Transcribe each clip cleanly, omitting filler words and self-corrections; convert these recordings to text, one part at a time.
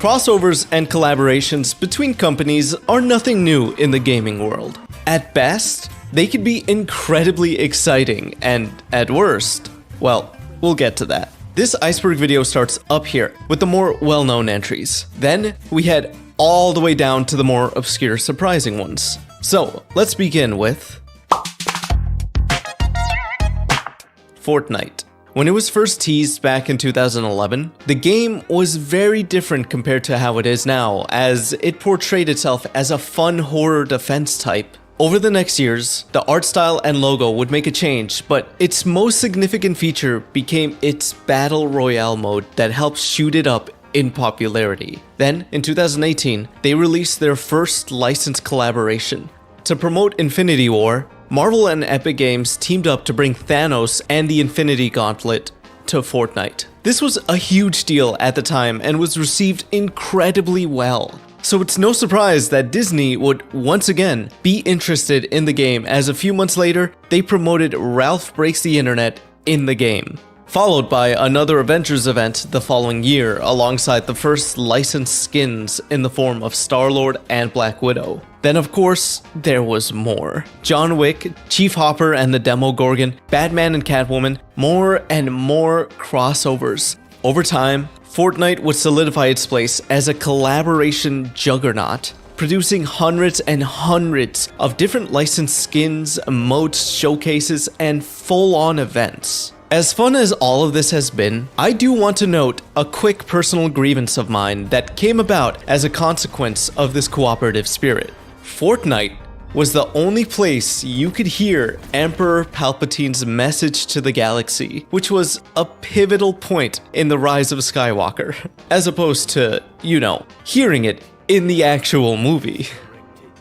Crossovers and collaborations between companies are nothing new in the gaming world. At best, they can be incredibly exciting, and at worst, well, we'll get to that. This Iceberg video starts up here with the more well-known entries. Then we head all the way down to the more obscure, surprising ones. So let's begin with Fortnite. When it was first teased back in 2011, the game was very different compared to how it is now, as it portrayed itself as a fun horror defense type. Over the next years, the art style and logo would make a change, but its most significant feature became its Battle Royale mode that helped shoot it up in popularity. Then, in 2018, they released their first licensed collaboration. To promote Infinity War, Marvel and Epic Games teamed up to bring Thanos and the Infinity Gauntlet to Fortnite. This was a huge deal at the time and was received incredibly well. So it's no surprise that Disney would once again be interested in the game, as a few months later, they promoted Ralph Breaks the Internet in the game, followed by another Avengers event the following year alongside the first licensed skins in the form of Star-Lord and Black Widow. Then of course, there was more. John Wick, Chief Hopper and the Demogorgon, Batman and Catwoman, more and more crossovers. Over time, Fortnite would solidify its place as a collaboration juggernaut, producing hundreds and hundreds of different licensed skins, emotes, showcases, and full-on events. As fun as all of this has been, I do want to note a quick personal grievance of mine that came about as a consequence of this cooperative spirit. Fortnite was the only place you could hear Emperor Palpatine's message to the galaxy, which was a pivotal point in the rise of Skywalker, as opposed to, hearing it in the actual movie.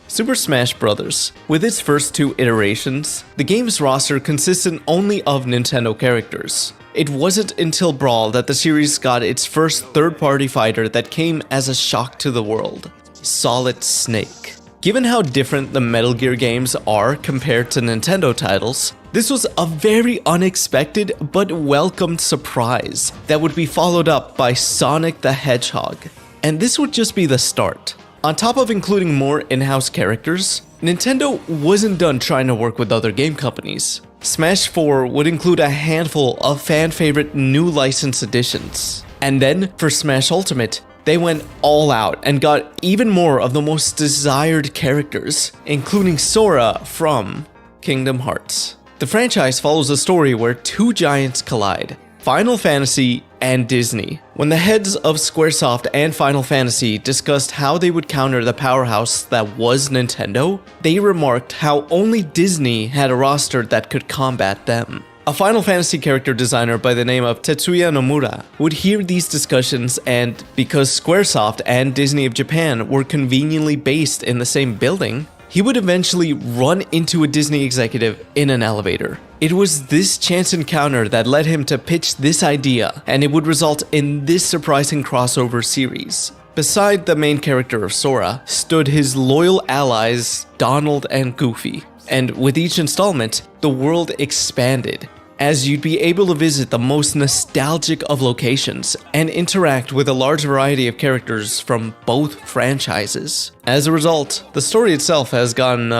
Super Smash Bros. With its first two iterations, the game's roster consisted only of Nintendo characters. It wasn't until Brawl that the series got its first third-party fighter that came as a shock to the world: Solid Snake. Given how different the Metal Gear games are compared to Nintendo titles, this was a very unexpected but welcomed surprise that would be followed up by Sonic the Hedgehog. And this would just be the start. On top of including more in-house characters, Nintendo wasn't done trying to work with other game companies. Smash 4 would include a handful of fan-favorite new license editions. And then, for Smash Ultimate, they went all out and got even more of the most desired characters, including Sora from Kingdom Hearts. The franchise follows a story where two giants collide: Final Fantasy and Disney. When the heads of Squaresoft and Final Fantasy discussed how they would counter the powerhouse that was Nintendo, they remarked how only Disney had a roster that could combat them. A Final Fantasy character designer by the name of Tetsuya Nomura would hear these discussions, and because Squaresoft and Disney of Japan were conveniently based in the same building, he would eventually run into a Disney executive in an elevator. It was this chance encounter that led him to pitch this idea, and it would result in this surprising crossover series. Beside the main character of Sora stood his loyal allies Donald and Goofy. And with each installment, the world expanded, as you'd be able to visit the most nostalgic of locations and interact with a large variety of characters from both franchises. As a result, the story itself has gotten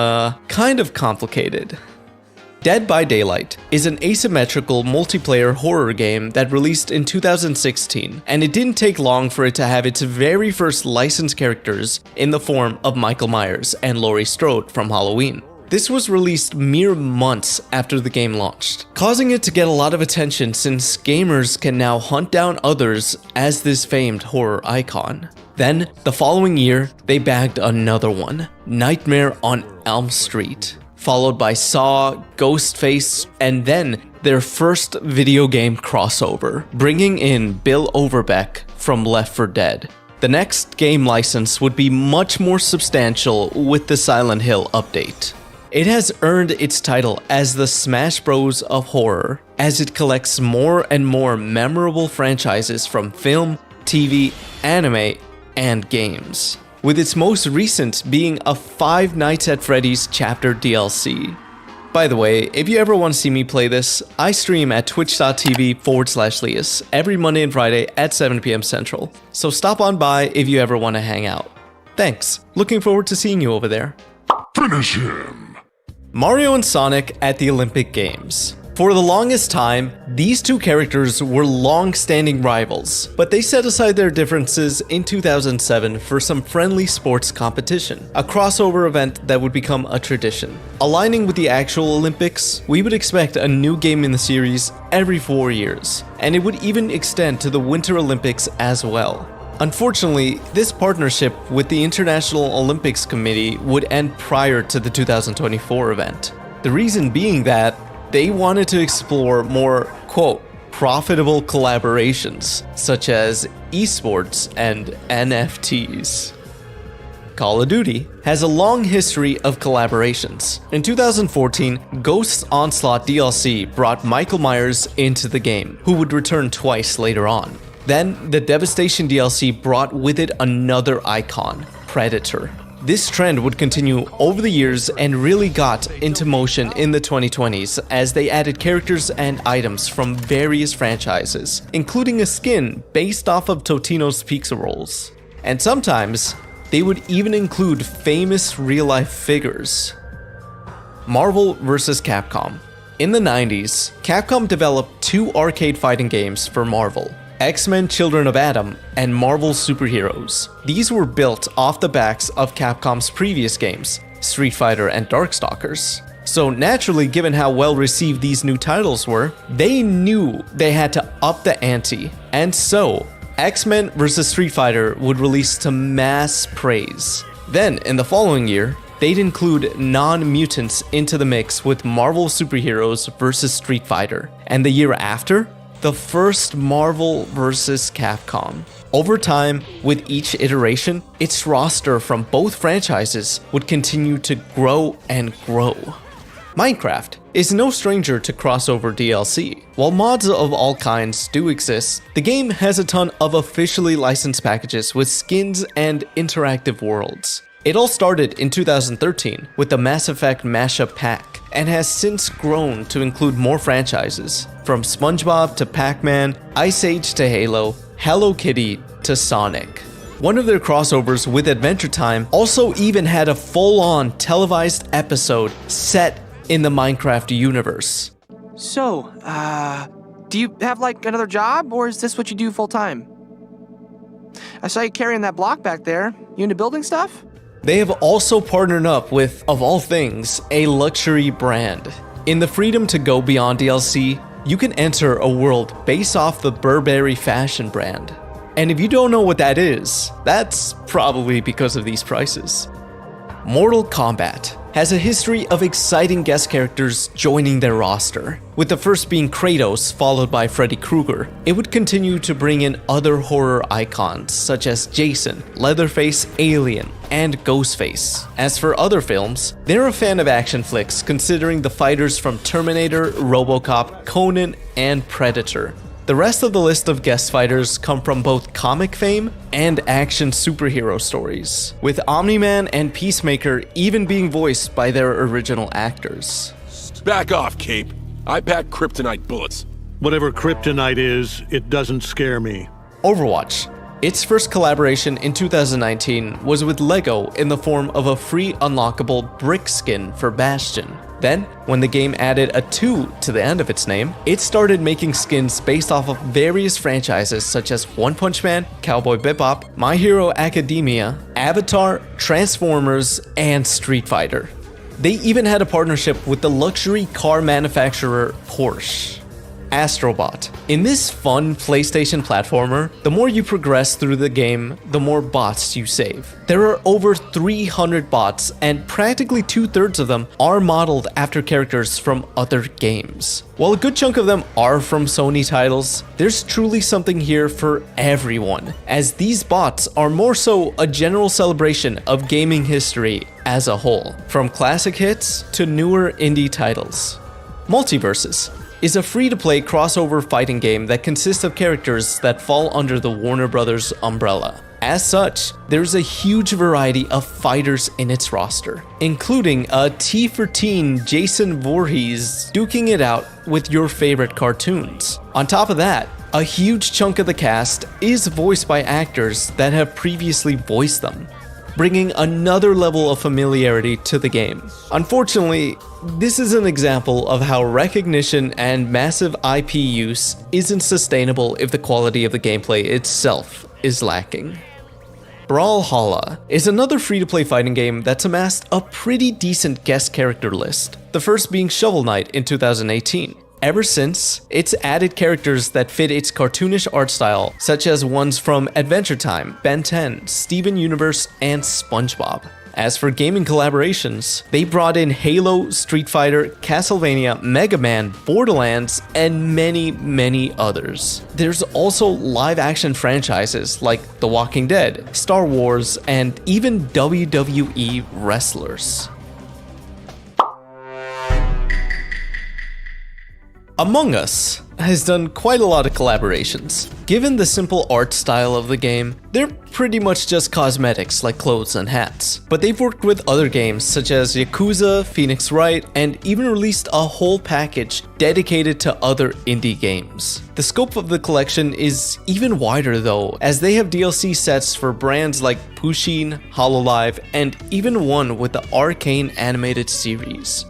kind of complicated. Dead by Daylight is an asymmetrical multiplayer horror game that released in 2016, and it didn't take long for it to have its very first licensed characters in the form of Michael Myers and Laurie Strode from Halloween. This was released mere months after the game launched, causing it to get a lot of attention since gamers can now hunt down others as this famed horror icon. Then, the following year, they bagged another one, Nightmare on Elm Street, followed by Saw, Ghostface, and then their first video game crossover, bringing in Bill Overbeck from Left 4 Dead. The next game license would be much more substantial with the Silent Hill update. It has earned its title as the Smash Bros. Of horror, as it collects more and more memorable franchises from film, TV, anime, and games, with its most recent being a Five Nights at Freddy's chapter DLC. By the way, if you ever want to see me play this, I stream at twitch.tv/Liuss every Monday and Friday at 7 p.m. Central. So stop on by if you ever want to hang out. Thanks. Looking forward to seeing you over there. Finish him! Mario and Sonic at the Olympic Games. For the longest time, these two characters were long-standing rivals, but they set aside their differences in 2007 for some friendly sports competition, a crossover event that would become a tradition. Aligning with the actual Olympics, we would expect a new game in the series every 4 years, and it would even extend to the Winter Olympics as well. Unfortunately, this partnership with the International Olympics Committee would end prior to the 2024 event. The reason being that they wanted to explore more, quote, profitable collaborations, such as esports and NFTs. Call of Duty has a long history of collaborations. In 2014, Ghost's Onslaught DLC brought Michael Myers into the game, who would return twice later on. Then, the Devastation DLC brought with it another icon, Predator. This trend would continue over the years and really got into motion in the 2020s as they added characters and items from various franchises, including a skin based off of Totino's pizza rolls. And sometimes, they would even include famous real-life figures. Marvel vs. Capcom. In the 90s, Capcom developed two arcade fighting games for Marvel: X-Men Children of Atom and Marvel Superheroes. These were built off the backs of Capcom's previous games, Street Fighter and Darkstalkers. So naturally, given how well received these new titles were, they knew they had to up the ante. And so, X-Men vs. Street Fighter would release to mass praise. Then, in the following year, they'd include non-mutants into the mix with Marvel Superheroes vs. Street Fighter. And the year after, the first Marvel vs. Capcom. Over time, with each iteration, its roster from both franchises would continue to grow and grow. Minecraft is no stranger to crossover DLC. While mods of all kinds do exist, the game has a ton of officially licensed packages with skins and interactive worlds. It all started in 2013 with the Mass Effect Mashup Pack, and has since grown to include more franchises, from SpongeBob to Pac-Man, Ice Age to Halo, Hello Kitty to Sonic. One of their crossovers with Adventure Time also even had a full-on televised episode set in the Minecraft universe. So, do you have like another job, or is this what you do full-time? I saw you carrying that block back there. You into building stuff? They have also partnered up with, of all things, a luxury brand. In the Freedom to Go Beyond DLC, you can enter a world based off the Burberry fashion brand. And if you don't know what that is, that's probably because of these prices. Mortal Kombat has a history of exciting guest characters joining their roster, with the first being Kratos followed by Freddy Krueger. It would continue to bring in other horror icons such as Jason, Leatherface, Alien, and Ghostface. As for other films, they're a fan of action flicks, considering the fighters from Terminator, RoboCop, Conan, and Predator. The rest of the list of guest fighters come from both comic fame and action superhero stories, with Omni-Man and Peacemaker even being voiced by their original actors. Back off, Cape. I pack kryptonite bullets. Whatever kryptonite is, it doesn't scare me. Overwatch. Its first collaboration in 2019 was with LEGO in the form of a free unlockable brick skin for Bastion. Then, when the game added a 2 to the end of its name, it started making skins based off of various franchises such as One Punch Man, Cowboy Bebop, My Hero Academia, Avatar, Transformers, and Street Fighter. They even had a partnership with the luxury car manufacturer Porsche. Astrobot. In this fun PlayStation platformer, the more you progress through the game, the more bots you save. There are over 300 bots, and practically 2/3 of them are modeled after characters from other games. While a good chunk of them are from Sony titles, there's truly something here for everyone, as these bots are more so a general celebration of gaming history as a whole, from classic hits to newer indie titles. Multiverses is a free-to-play crossover fighting game that consists of characters that fall under the Warner Bros. Umbrella. As such, there's a huge variety of fighters in its roster, including a T for Teen Jason Voorhees duking it out with your favorite cartoons. On top of that, a huge chunk of the cast is voiced by actors that have previously voiced them, bringing another level of familiarity to the game. Unfortunately, this is an example of how recognition and massive IP use isn't sustainable if the quality of the gameplay itself is lacking. Brawlhalla is another free-to-play fighting game that's amassed a pretty decent guest character list, the first being Shovel Knight in 2018. Ever since, it's added characters that fit its cartoonish art style, such as ones from Adventure Time, Ben 10, Steven Universe, and SpongeBob. As for gaming collaborations, they brought in Halo, Street Fighter, Castlevania, Mega Man, Borderlands, and many others. There's also live-action franchises like The Walking Dead, Star Wars, and even WWE wrestlers. Among Us has done quite a lot of collaborations. Given the simple art style of the game, they're pretty much just cosmetics like clothes and hats. But they've worked with other games such as Yakuza, Phoenix Wright, and even released a whole package dedicated to other indie games. The scope of the collection is even wider though, as they have DLC sets for brands like Pusheen, Hololive, and even one with the Arcane animated series.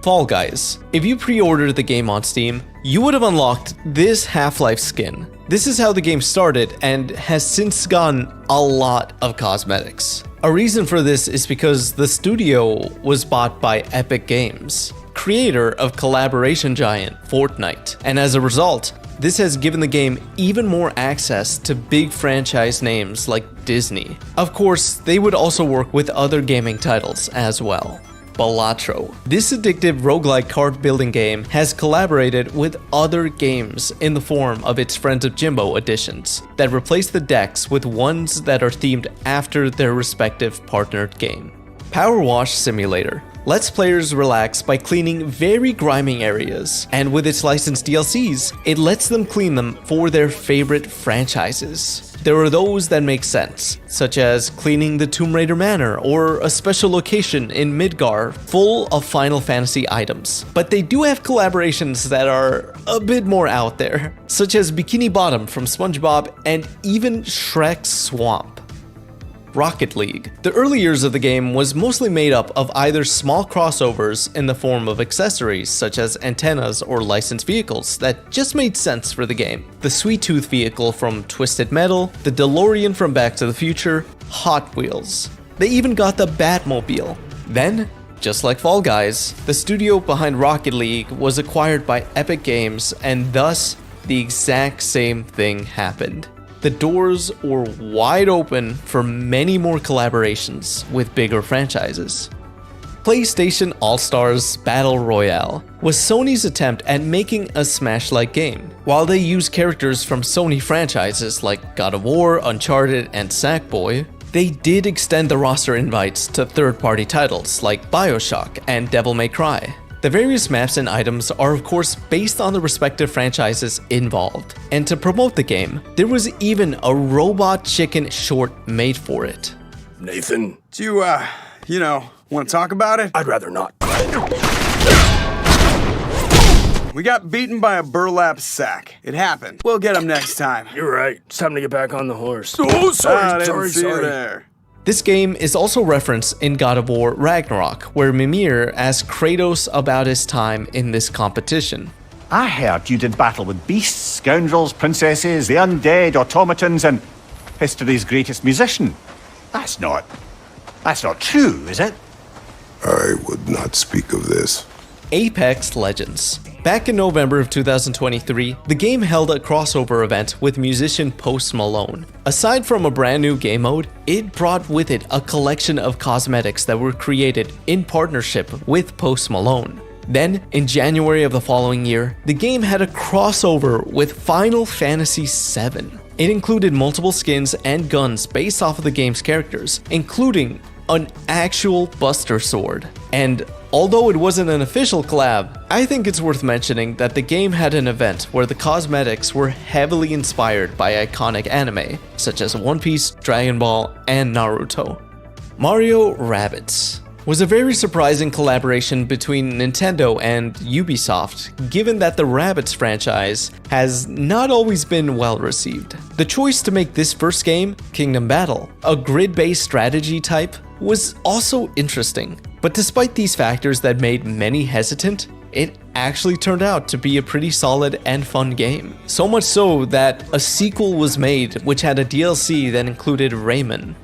Fall Guys. If you pre-ordered the game on Steam, you would have unlocked this Half-Life skin. This is how the game started and has since gotten a lot of cosmetics. A reason for this is because the studio was bought by Epic Games, creator of collaboration giant Fortnite, and as a result, this has given the game even more access to big franchise names like Disney. Of course, they would also work with other gaming titles as well. Balatro. This addictive roguelike card building game has collaborated with other games in the form of its Friends of Jimbo editions that replace the decks with ones that are themed after their respective partnered game. Power Wash Simulator lets players relax by cleaning very grimy areas, and with its licensed DLCs, it lets them clean them for their favorite franchises. There are those that make sense, such as cleaning the Tomb Raider Manor or a special location in Midgar full of Final Fantasy items. But they do have collaborations that are a bit more out there, such as Bikini Bottom from SpongeBob and even Shrek's Swamp. Rocket League. The early years of the game was mostly made up of either small crossovers in the form of accessories such as antennas or licensed vehicles that just made sense for the game. The Sweet Tooth vehicle from Twisted Metal, the DeLorean from Back to the Future, Hot Wheels. They even got the Batmobile. Then, just like Fall Guys, the studio behind Rocket League was acquired by Epic Games, and thus the exact same thing happened. The doors were wide open for many more collaborations with bigger franchises. PlayStation All-Stars Battle Royale was Sony's attempt at making a Smash-like game. While they used characters from Sony franchises like God of War, Uncharted, and Sackboy, they did extend the roster invites to third-party titles like BioShock and Devil May Cry. The various maps and items are of course based on the respective franchises involved, and to promote the game, there was even a robot chicken short made for it. Nathan? Do you, want to talk about it? I'd rather not. We got beaten by a burlap sack. It happened. We'll get him next time. You're right. It's time to get back on the horse. Oh, I didn't see you there. This game is also referenced in God of War Ragnarok, where Mimir asks Kratos about his time in this competition. I heard you did battle with beasts, scoundrels, princesses, the undead, automatons, and history's greatest musician. That's not true, is it? I would not speak of this. Apex Legends. Back in November of 2023, the game held a crossover event with musician Post Malone. Aside from a brand new game mode, it brought with it a collection of cosmetics that were created in partnership with Post Malone. Then, in January of the following year, the game had a crossover with Final Fantasy VII. It included multiple skins and guns based off of the game's characters, including an actual Buster Sword. And although it wasn't an official collab, I think it's worth mentioning that the game had an event where the cosmetics were heavily inspired by iconic anime, such as One Piece, Dragon Ball, and Naruto. Mario Rabbids was a very surprising collaboration between Nintendo and Ubisoft, given that the Rabbids franchise has not always been well received. The choice to make this first game, Kingdom Battle, a grid-based strategy type, was also interesting. But despite these factors that made many hesitant, it actually turned out to be a pretty solid and fun game. So much so that a sequel was made which had a DLC that included Rayman.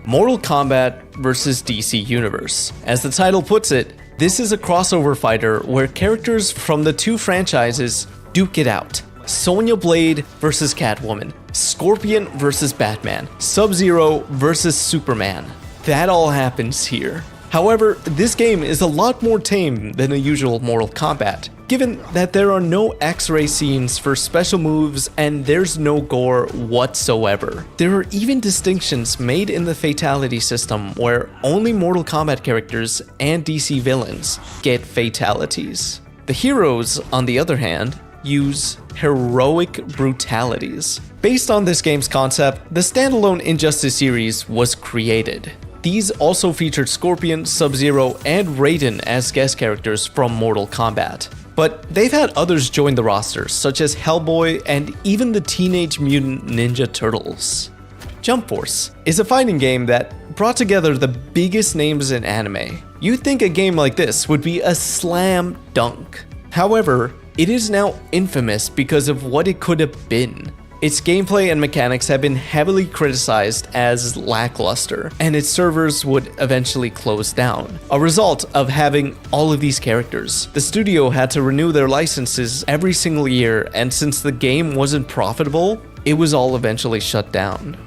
Mortal Kombat vs. DC Universe. As the title puts it, this is a crossover fighter where characters from the two franchises duke it out. Sonya Blade vs. Catwoman, Scorpion vs. Batman, Sub-Zero vs. Superman. That all happens here. However, this game is a lot more tame than a usual Mortal Kombat, given that there are no X-ray scenes for special moves and there's no gore whatsoever. There are even distinctions made in the fatality system where only Mortal Kombat characters and DC villains get fatalities. The heroes, on the other hand, use heroic brutalities. Based on this game's concept, the standalone Injustice series was created. These also featured Scorpion, Sub-Zero, and Raiden as guest characters from Mortal Kombat. But they've had others join the roster, such as Hellboy and even the Teenage Mutant Ninja Turtles. Jump Force is a fighting game that brought together the biggest names in anime. You'd think a game like this would be a slam dunk. However, it is now infamous because of what it could have been. Its gameplay and mechanics have been heavily criticized as lackluster, and its servers would eventually close down. A result of having all of these characters, the studio had to renew their licenses every single year, and since the game wasn't profitable, it was all eventually shut down.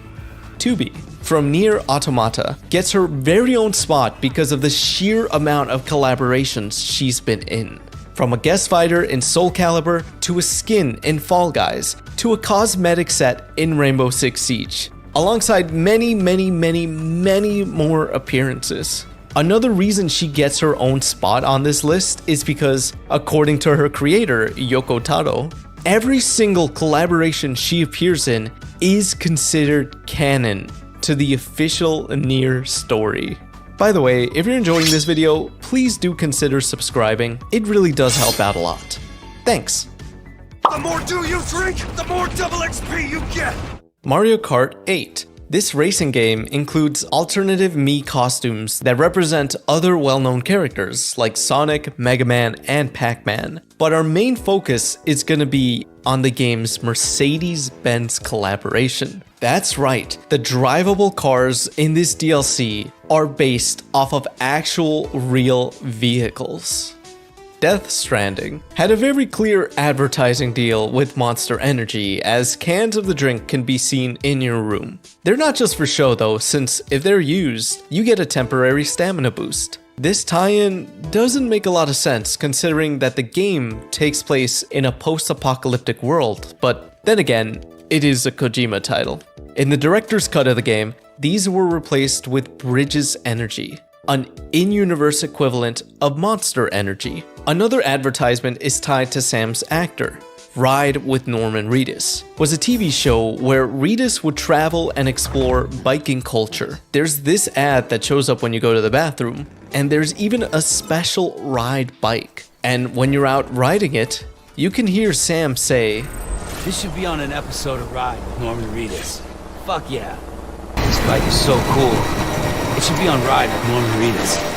2B from Nier Automata gets her very own spot because of the sheer amount of collaborations she's been in. From a guest fighter in Soul Calibur, to a skin in Fall Guys, to a cosmetic set in Rainbow Six Siege, alongside many more appearances. Another reason she gets her own spot on this list is because, according to her creator, Yoko Taro, every single collaboration she appears in is considered canon to the official Nier story. By the way, if you're enjoying this video, please do consider subscribing. It really does help out a lot. Thanks. The more dew you drink, the more double XP you get! Mario Kart 8. This racing game includes alternative Mii costumes that represent other well-known characters like Sonic, Mega Man, and Pac-Man. But our main focus is going to be on the game's Mercedes-Benz collaboration. That's right, the drivable cars in this DLC are based off of actual real vehicles. Death Stranding had a very clear advertising deal with Monster Energy, as cans of the drink can be seen in your room. They're not just for show though, since if they're used, you get a temporary stamina boost. This tie-in doesn't make a lot of sense considering that the game takes place in a post-apocalyptic world, but then again, it is a Kojima title. In the director's cut of the game, these were replaced with Bridges Energy, an in-universe equivalent of Monster Energy. Another advertisement is tied to Sam's actor. Ride with Norman Reedus was a TV show where Reedus would travel and explore biking culture. There's this ad that shows up when you go to the bathroom, and there's even a special ride bike. And when you're out riding it, you can hear Sam say, "This should be on an episode of Ride with Norman Reedus. Fuck yeah. This bike is so cool. It should be on Ride with Norman Reedus."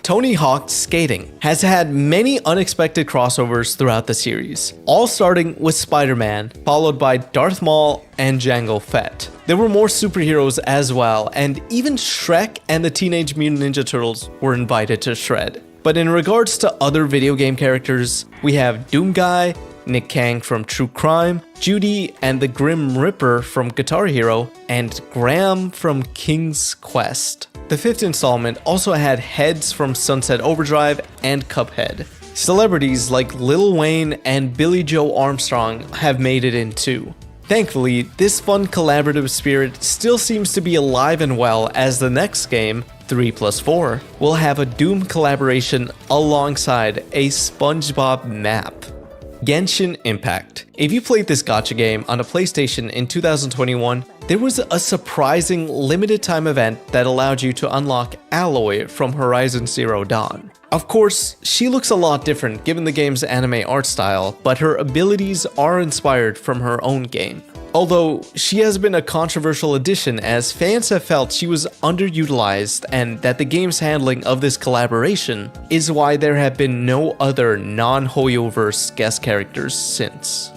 Tony Hawk's Skating has had many unexpected crossovers throughout the series, all starting with Spider-Man, followed by Darth Maul and Jango Fett. There were more superheroes as well, and even Shrek and the Teenage Mutant Ninja Turtles were invited to Shred. But in regards to other video game characters, we have Doom Guy, Nick Kang from True Crime, Judy and the Grim Reaper from Guitar Hero, and Graham from King's Quest. The fifth installment also had heads from Sunset Overdrive and Cuphead. Celebrities like Lil Wayne and Billy Joe Armstrong have made it in too. Thankfully, this fun collaborative spirit still seems to be alive and well as the next game, 3+4 will have a Doom collaboration alongside a SpongeBob map. Genshin Impact. If you played this gacha game on a PlayStation in 2021, there was a surprising limited time event that allowed you to unlock Aloy from Horizon Zero Dawn. Of course, she looks a lot different given the game's anime art style, but her abilities are inspired from her own game. Although, she has been a controversial addition as fans have felt she was underutilized and that the game's handling of this collaboration is why there have been no other non-Hoyoverse guest characters since.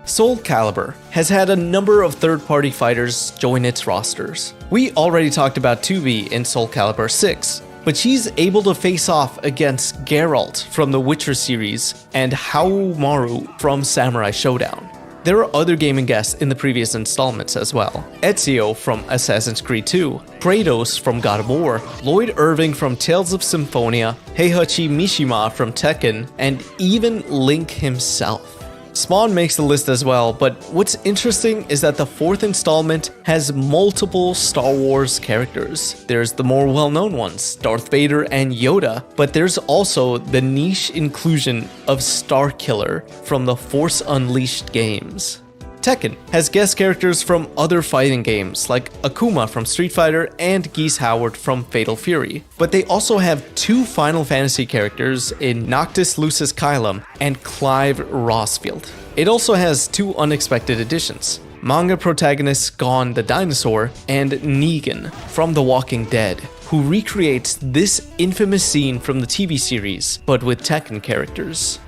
Soul Calibur has had a number of third-party fighters join its rosters. We already talked about 2B in Soul Calibur 6, but she's able to face off against Geralt from the Witcher series and Haomaru from Samurai Showdown. There are other gaming guests in the previous installments as well. Ezio from Assassin's Creed 2, Kratos from God of War, Lloyd Irving from Tales of Symphonia, Heihachi Mishima from Tekken, and even Link himself. Spawn makes the list as well, but what's interesting is that the 4th installment has multiple Star Wars characters. There's the more well-known ones, Darth Vader and Yoda, but there's also the niche inclusion of Starkiller from the Force Unleashed games. Tekken has guest characters from other fighting games like Akuma from Street Fighter and Geese Howard from Fatal Fury, but they also have 2 Final Fantasy characters in Noctis Lucis Kylum and Clive Rossfield. It also has 2 unexpected additions, manga protagonist Gon the Dinosaur and Negan from The Walking Dead, who recreates this infamous scene from the TV series, but with Tekken characters.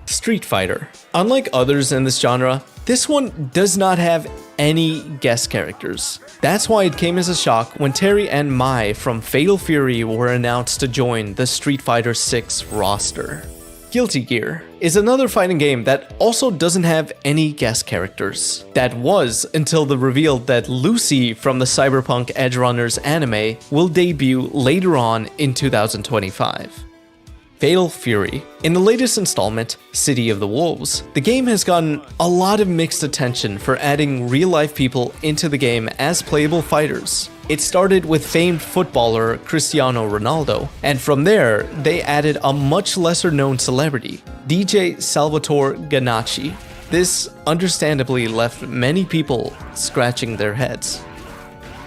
Street Fighter. Unlike others in this genre, this one does not have any guest characters. That's why it came as a shock when Terry and Mai from Fatal Fury were announced to join the Street Fighter 6 roster. Guilty Gear is another fighting game that also doesn't have any guest characters. That was until the reveal that Lucy from the Cyberpunk Edgerunners anime will debut later on in 2025. Fatal Fury. In the latest installment, City of the Wolves, the game has gotten a lot of mixed attention for adding real-life people into the game as playable fighters. It started with famed footballer Cristiano Ronaldo, and from there, they added a much lesser-known celebrity, DJ Salvatore Ganacci. This understandably left many people scratching their heads.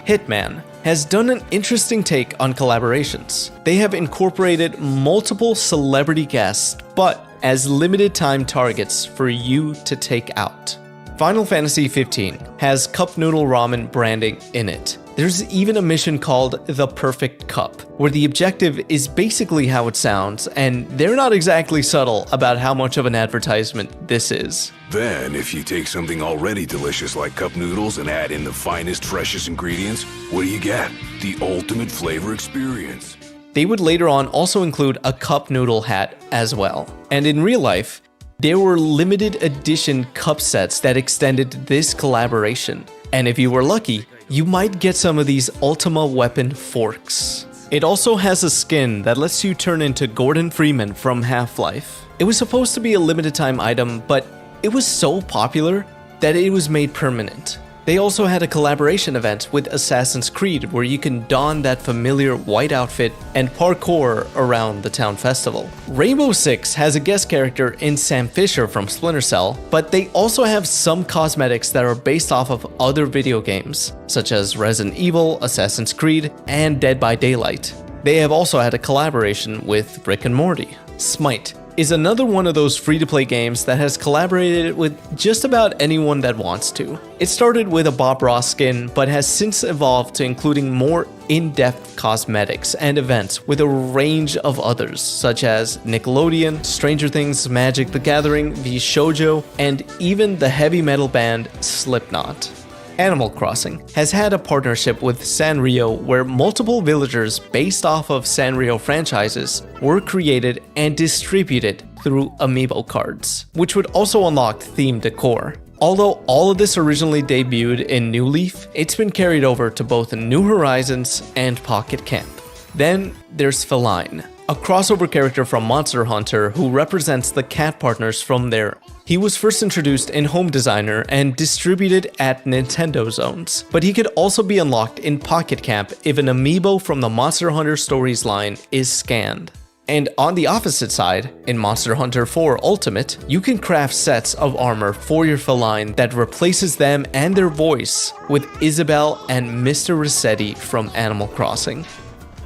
Hitman has done an interesting take on collaborations. They have incorporated multiple celebrity guests, but as limited time targets for you to take out. Final Fantasy XV has Cup Noodle Ramen branding in it. There's even a mission called The Perfect Cup, where the objective is basically how it sounds, and they're not exactly subtle about how much of an advertisement this is. Then, if you take something already delicious like cup noodles and add in the finest, freshest ingredients, what do you get? The ultimate flavor experience. They would later on also include a cup noodle hat as well. And in real life, there were limited edition cup sets that extended this collaboration. And if you were lucky, you might get some of these Ultima weapon forks. It also has a skin that lets you turn into Gordon Freeman from Half-Life. It was supposed to be a limited time item, but it was so popular that it was made permanent. They also had a collaboration event with Assassin's Creed where you can don that familiar white outfit and parkour around the town festival. Rainbow Six has a guest character in Sam Fisher from Splinter Cell, but they also have some cosmetics that are based off of other video games, such as Resident Evil, Assassin's Creed, and Dead by Daylight. They have also had a collaboration with Rick and Morty. Smite is another one of those free-to-play games that has collaborated with just about anyone that wants to. It started with a Bob Ross skin, but has since evolved to including more in-depth cosmetics and events with a range of others, such as Nickelodeon, Stranger Things, Magic the Gathering, V Shoujo, and even the heavy metal band Slipknot. Animal Crossing has had a partnership with Sanrio where multiple villagers based off of Sanrio franchises were created and distributed through amiibo cards, which would also unlock themed decor. Although all of this originally debuted in New Leaf, it's been carried over to both New Horizons and Pocket Camp. Then there's Feline, a crossover character from Monster Hunter who represents the cat partners from their He was first introduced in Home Designer and distributed at Nintendo Zones, but he could also be unlocked in Pocket Camp if an amiibo from the Monster Hunter Stories line is scanned. And on the opposite side, in Monster Hunter 4 Ultimate, you can craft sets of armor for your feline that replaces them and their voice with Isabelle and Mr. Rossetti from Animal Crossing.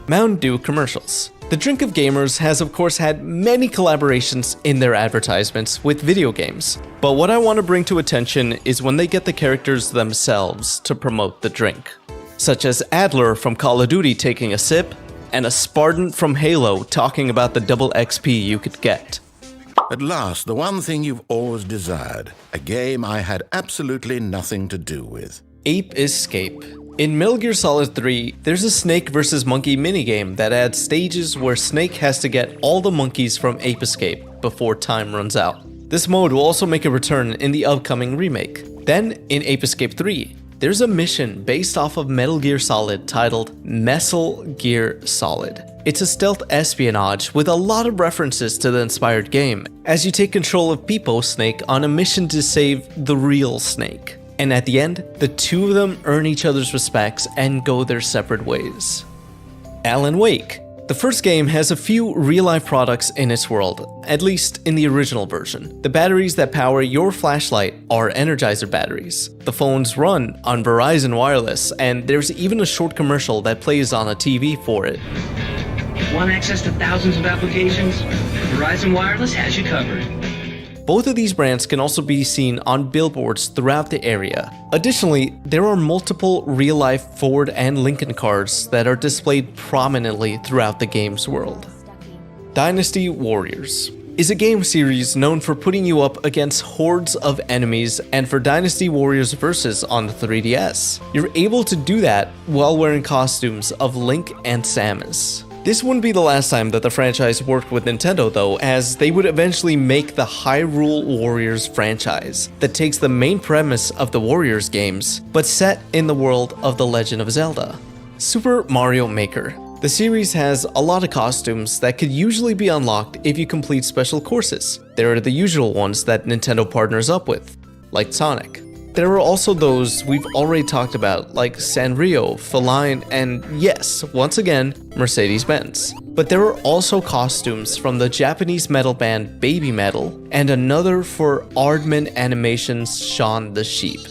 Mountain Dew commercials. The Drink of Gamers has of course had many collaborations in their advertisements with video games, but what I want to bring to attention is when they get the characters themselves to promote the drink, such as Adler from Call of Duty taking a sip, and a Spartan from Halo talking about the double XP you could get. At last, the one thing you've always desired, a game I had absolutely nothing to do with. Ape Escape. In Metal Gear Solid 3, there's a Snake vs. Monkey minigame that adds stages where Snake has to get all the monkeys from Ape Escape before time runs out. This mode will also make a return in the upcoming remake. Then, in Ape Escape 3, there's a mission based off of Metal Gear Solid titled Metal Gear Solid. It's a stealth espionage with a lot of references to the inspired game, as you take control of Peepo Snake on a mission to save the real Snake. And at the end, the two of them earn each other's respects and go their separate ways. Alan Wake. The first game has a few real-life products in its world, at least in the original version. The batteries that power your flashlight are Energizer batteries. The phones run on Verizon Wireless, and there's even a short commercial that plays on a TV for it. Want access to thousands of applications? Verizon Wireless has you covered. Both of these brands can also be seen on billboards throughout the area. Additionally, there are multiple real-life Ford and Lincoln cars that are displayed prominently throughout the game's world. Dynasty Warriors is a game series known for putting you up against hordes of enemies, and for Dynasty Warriors Versus on the 3DS, you're able to do that while wearing costumes of Link and Samus. This wouldn't be the last time that the franchise worked with Nintendo though, as they would eventually make the Hyrule Warriors franchise that takes the main premise of the Warriors games, but set in the world of The Legend of Zelda. Super Mario Maker. The series has a lot of costumes that could usually be unlocked if you complete special courses. There are the usual ones that Nintendo partners up with, like Sonic. There are also those we've already talked about, like Sanrio, Feline, and yes, once again, Mercedes-Benz. But there are also costumes from the Japanese metal band Baby Metal, and another for Aardman Animation's Shaun the Sheep.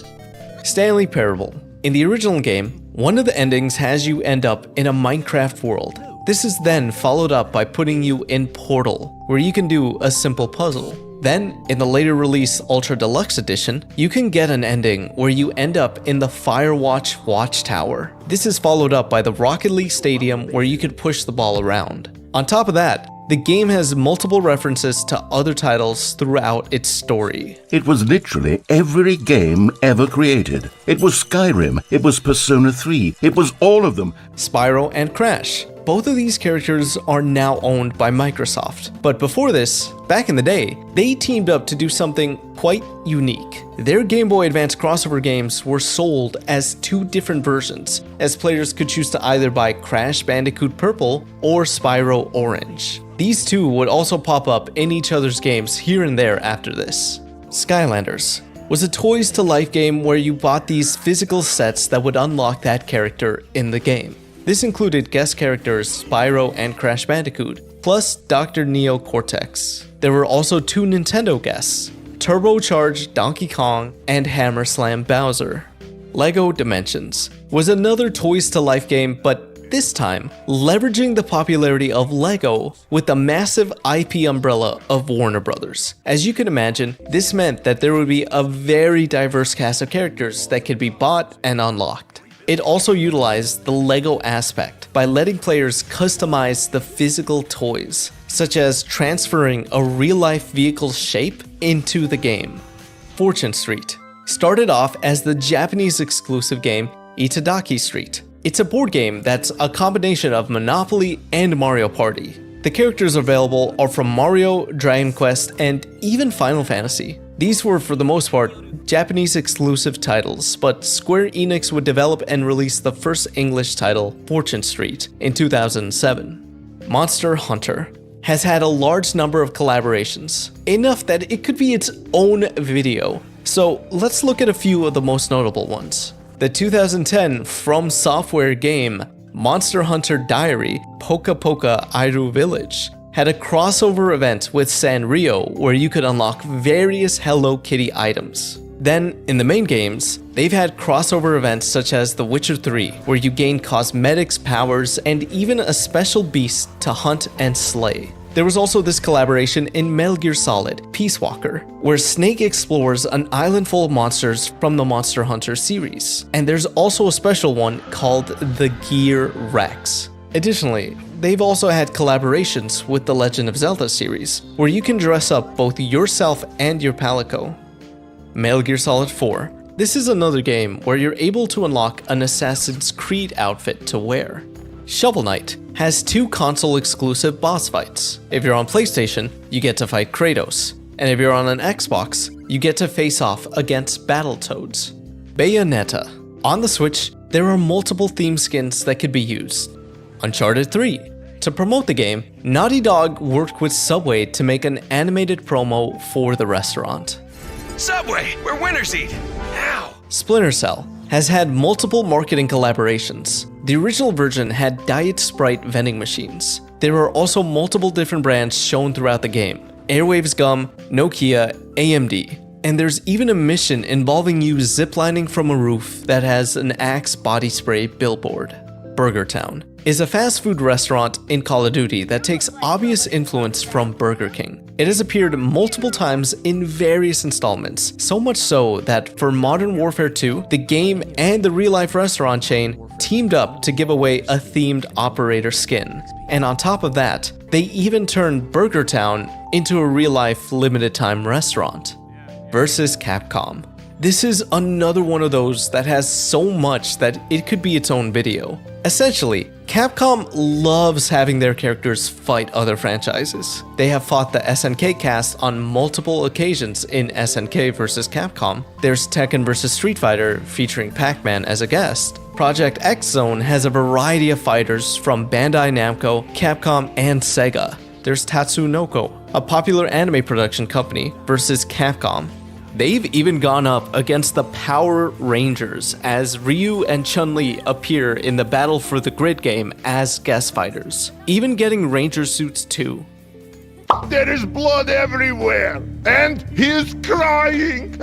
Stanley Parable. In the original game, one of the endings has you end up in a Minecraft world. This is then followed up by putting you in Portal, where you can do a simple puzzle. Then, in the later release Ultra Deluxe Edition, you can get an ending where you end up in the Firewatch Watchtower. This is followed up by the Rocket League Stadium where you can push the ball around. On top of that, the game has multiple references to other titles throughout its story. It was literally every game ever created. It was Skyrim, it was Persona 3, it was all of them. Spyro and Crash. Both of these characters are now owned by Microsoft, but before this, back in the day, they teamed up to do something quite unique. Their Game Boy Advance crossover games were sold as two different versions, as players could choose to either buy Crash Bandicoot Purple or Spyro Orange. These two would also pop up in each other's games here and there after this. Skylanders was a Toys to Life game where you bought these physical sets that would unlock that character in the game. This included guest characters Spyro and Crash Bandicoot, plus Dr. Neo Cortex. There were also two Nintendo guests, Turbocharged Donkey Kong and Hammer Slam Bowser. Lego Dimensions was another Toys to Life game, but this time leveraging the popularity of Lego with the massive IP umbrella of Warner Brothers. As you can imagine, this meant that there would be a very diverse cast of characters that could be bought and unlocked. It also utilized the LEGO aspect by letting players customize the physical toys, such as transferring a real-life vehicle's shape into the game. Fortune Street started off as the Japanese exclusive game Itadaki Street. It's a board game that's a combination of Monopoly and Mario Party. The characters available are from Mario, Dragon Quest, and even Final Fantasy. These were, for the most part, Japanese exclusive titles, but Square Enix would develop and release the first English title, Fortune Street, in 2007. Monster Hunter. has had a large number of collaborations, enough that it could be its own video. So let's look at a few of the most notable ones. The 2010 From Software game Monster Hunter Diary Poka Poka Iru Village had a crossover event with Sanrio where you could unlock various Hello Kitty items. Then, in the main games, they've had crossover events such as The Witcher 3, where you gain cosmetics, powers, and even a special beast to hunt and slay. There was also this collaboration in Metal Gear Solid Peace Walker, where Snake explores an island full of monsters from the Monster Hunter series. And there's also a special one called the Gear Rex. Additionally, they've also had collaborations with the Legend of Zelda series, where you can dress up both yourself and your Palico. Metal Gear Solid 4. This is another game where you're able to unlock an Assassin's Creed outfit to wear. Shovel Knight has 2 console-exclusive boss fights. If you're on PlayStation, you get to fight Kratos, and if you're on an Xbox, you get to face off against Battletoads. Bayonetta. On the Switch, there are multiple theme skins that could be used. Uncharted 3. To promote the game, Naughty Dog worked with Subway to make an animated promo for the restaurant. Subway, where winners eat. Ow! Splinter Cell has had multiple marketing collaborations. The original version had Diet Sprite vending machines. There are also multiple different brands shown throughout the game. Airwaves Gum, Nokia, AMD. And there's even a mission involving you ziplining from a roof that has an Axe body spray billboard. Burger Town is a fast food restaurant in Call of Duty that takes obvious influence from Burger King. It has appeared multiple times in various installments, so much so that for Modern Warfare 2, the game and the real-life restaurant chain teamed up to give away a themed operator skin. And on top of that, they even turned Burger Town into a real-life limited-time restaurant. Versus Capcom. This is another one of those that has so much that it could be its own video. Essentially, Capcom loves having their characters fight other franchises. They have fought the SNK cast on multiple occasions in SNK vs. Capcom. There's Tekken vs. Street Fighter featuring Pac-Man as a guest. Project X Zone has a variety of fighters from Bandai Namco, Capcom, and Sega. There's Tatsunoko, a popular anime production company, versus Capcom. They've even gone up against the Power Rangers as Ryu and Chun-Li appear in the Battle for the Grid game as guest fighters, even getting Ranger suits too. There is blood everywhere, and he's crying!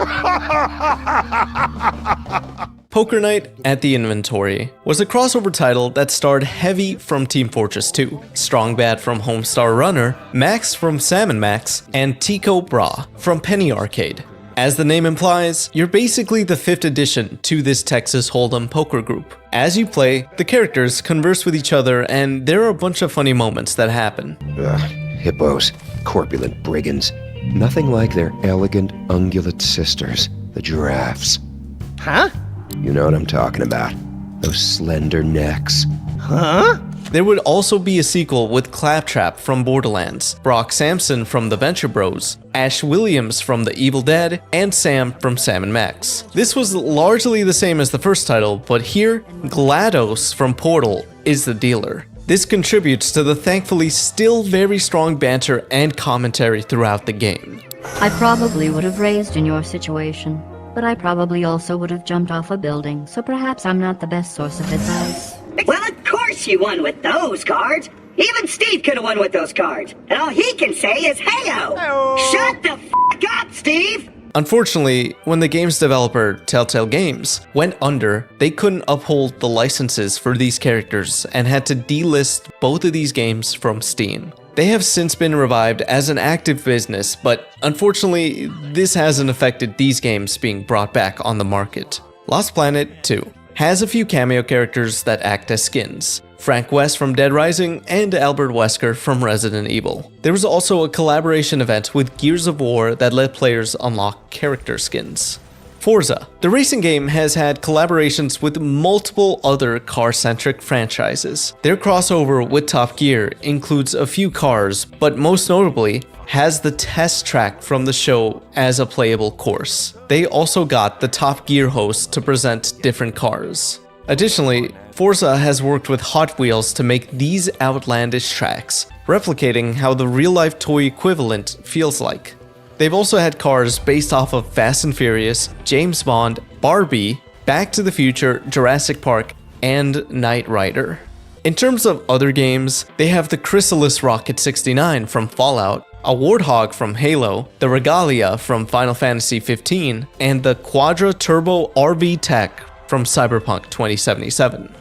Poker Night at the Inventory was a crossover title that starred Heavy from Team Fortress 2, Strong Bad from Homestar Runner, Max from Sam & Max, and Tycho Brahe from Penny Arcade. As the name implies, you're basically the 5th edition to this Texas Hold'em poker group. As you play, the characters converse with each other and there are a bunch of funny moments that happen. Hippos, corpulent brigands, nothing like their elegant ungulate sisters, the giraffes. Huh? You know what I'm talking about. Those slender necks. Huh? There would also be a sequel with Claptrap from Borderlands, Brock Sampson from the Venture Bros, Ash Williams from The Evil Dead, and Sam from Sam & Max. This was largely the same as the first title, but here, GLaDOS from Portal is the dealer. This contributes to the thankfully still very strong banter and commentary throughout the game. I probably would have raised in your situation, but I probably also would have jumped off a building, so perhaps I'm not the best source of advice. Well, of course you won with those cards. Even Steve could have won with those cards. And all he can say is, hey-o! Shut the f*** up, Steve! Unfortunately, when the game's developer, Telltale Games, went under, they couldn't uphold the licenses for these characters and had to delist both of these games from Steam. They have since been revived as an active business, but unfortunately, this hasn't affected these games being brought back on the market. Lost Planet 2 has a few cameo characters that act as skins. Frank West from Dead Rising and Albert Wesker from Resident Evil. There was also a collaboration event with Gears of War that let players unlock character skins. Forza, the racing game, has had collaborations with multiple other car-centric franchises. Their crossover with Top Gear includes a few cars, but most notably, has the test track from the show as a playable course. They also got the Top Gear host to present different cars. Additionally, Forza has worked with Hot Wheels to make these outlandish tracks, replicating how the real-life toy equivalent feels like. They've also had cars based off of Fast and Furious, James Bond, Barbie, Back to the Future, Jurassic Park, and Knight Rider. In terms of other games, they have the Chrysalis Rocket 69 from Fallout, a Warthog from Halo, the Regalia from Final Fantasy XV, and the Quadra Turbo RV Tech from Cyberpunk 2077.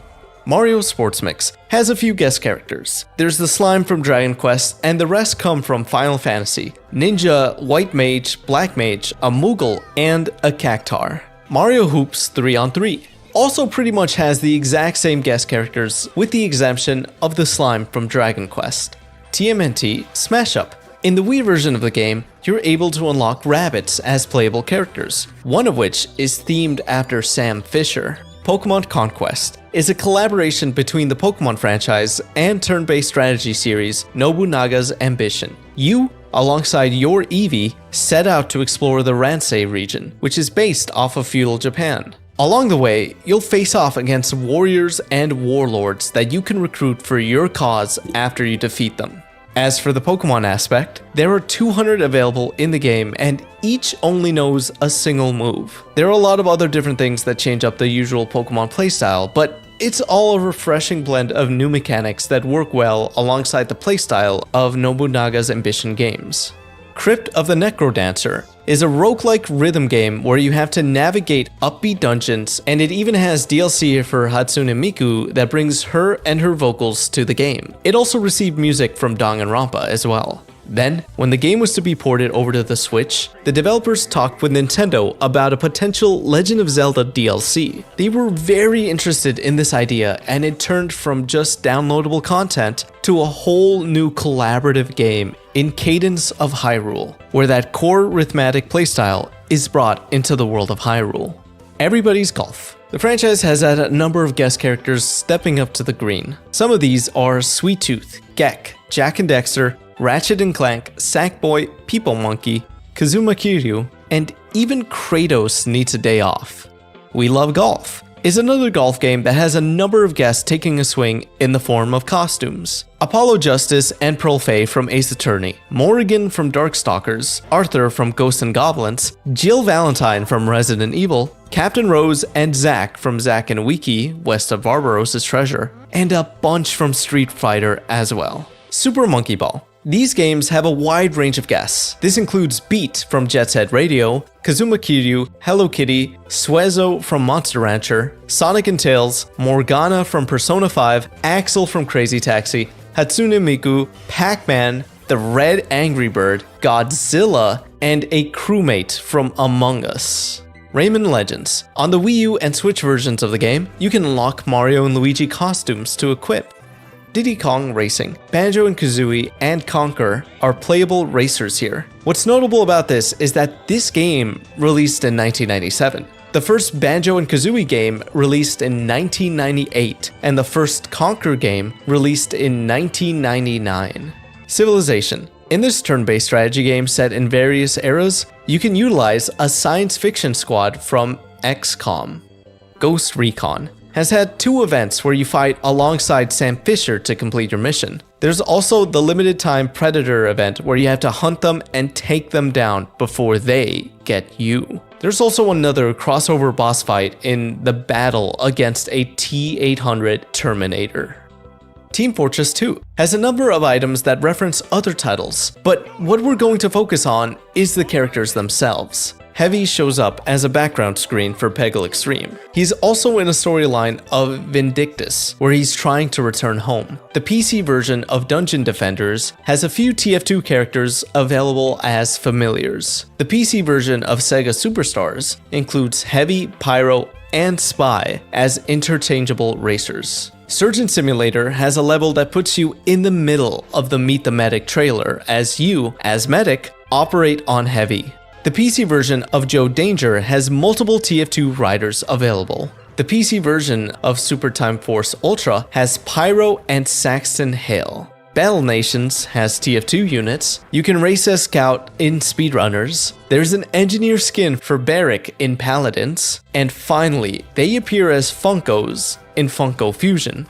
Mario Sports Mix has a few guest characters. There's the Slime from Dragon Quest, and the rest come from Final Fantasy, Ninja, White Mage, Black Mage, a Moogle, and a Cactar. Mario Hoops 3-on-3 also pretty much has the exact same guest characters with the exemption of the Slime from Dragon Quest. TMNT Smash Up. In the Wii version of the game, you're able to unlock rabbits as playable characters, one of which is themed after Sam Fisher. Pokemon Conquest is a collaboration between the Pokemon franchise and turn-based strategy series Nobunaga's Ambition. You, alongside your Eevee, set out to explore the Ransei region, which is based off of feudal Japan. Along the way, you'll face off against warriors and warlords that you can recruit for your cause after you defeat them. As for the Pokemon aspect, there are 200 available in the game and each only knows a single move. There are a lot of other different things that change up the usual Pokemon playstyle, but it's all a refreshing blend of new mechanics that work well alongside the playstyle of Nobunaga's Ambition games. Crypt of the Necrodancer is a roguelike rhythm game where you have to navigate upbeat dungeons, and it even has DLC for Hatsune Miku that brings her and her vocals to the game. It also received music from Danganronpa as well. Then, when the game was to be ported over to the Switch, the developers talked with Nintendo about a potential Legend of Zelda DLC. They were very interested in this idea, and it turned from just downloadable content to a whole new collaborative game in Cadence of Hyrule, where that core rhythmic playstyle is brought into the world of Hyrule. Everybody's Golf. The franchise has had a number of guest characters stepping up to the green. Some of these are Sweet Tooth, Gek, Jak and Dexter, Ratchet and Clank, Sackboy, People Monkey, Kazuma Kiryu, and even Kratos needs a day off. We Love Golf is another golf game that has a number of guests taking a swing in the form of costumes. Apollo Justice and Pearl Fay from Ace Attorney, Morrigan from Darkstalkers, Arthur from Ghosts and Goblins, Jill Valentine from Resident Evil, Captain Rose and Zack from Zack and Wiki, West of Barbarossa's Treasure, and a bunch from Street Fighter as well. Super Monkey Ball. These games have a wide range of guests. This includes Beat from Jet Set Radio, Kazuma Kiryu, Hello Kitty, Suezo from Monster Rancher, Sonic and Tails, Morgana from Persona 5, Axel from Crazy Taxi, Hatsune Miku, Pac-Man, the Red Angry Bird, Godzilla, and a crewmate from Among Us. Rayman Legends. On the Wii U and Switch versions of the game, you can unlock Mario and Luigi costumes to equip. Diddy Kong Racing. Banjo and Kazooie and Conker are playable racers here. What's notable about this is that this game released in 1997. The first Banjo and Kazooie game released in 1998, and the first Conker game released in 1999. Civilization. In this turn-based strategy game set in various eras, you can utilize a science fiction squad from XCOM. Ghost Recon has had 2 events where you fight alongside Sam Fisher to complete your mission. There's also the limited time Predator event where you have to hunt them and take them down before they get you. There's also another crossover boss fight in the battle against a T-800 Terminator. Team Fortress 2 has a number of items that reference other titles, but what we're going to focus on is the characters themselves. Heavy shows up as a background screen for Peggle Extreme. He's also in a storyline of Vindictus, where he's trying to return home. The PC version of Dungeon Defenders has a few TF2 characters available as familiars. The PC version of Sega Superstars includes Heavy, Pyro, and Spy as interchangeable racers. Surgeon Simulator has a level that puts you in the middle of the Meet the Medic trailer as you, as Medic, operate on Heavy. The PC version of Joe Danger has multiple TF2 riders available. The PC version of Super Time Force Ultra has Pyro and Saxton Hale. Battle Nations has TF2 units, you can race as Scout in Speedrunners, there's an engineer skin for Barrick in Paladins, and finally, they appear as Funkos in Funko Fusion.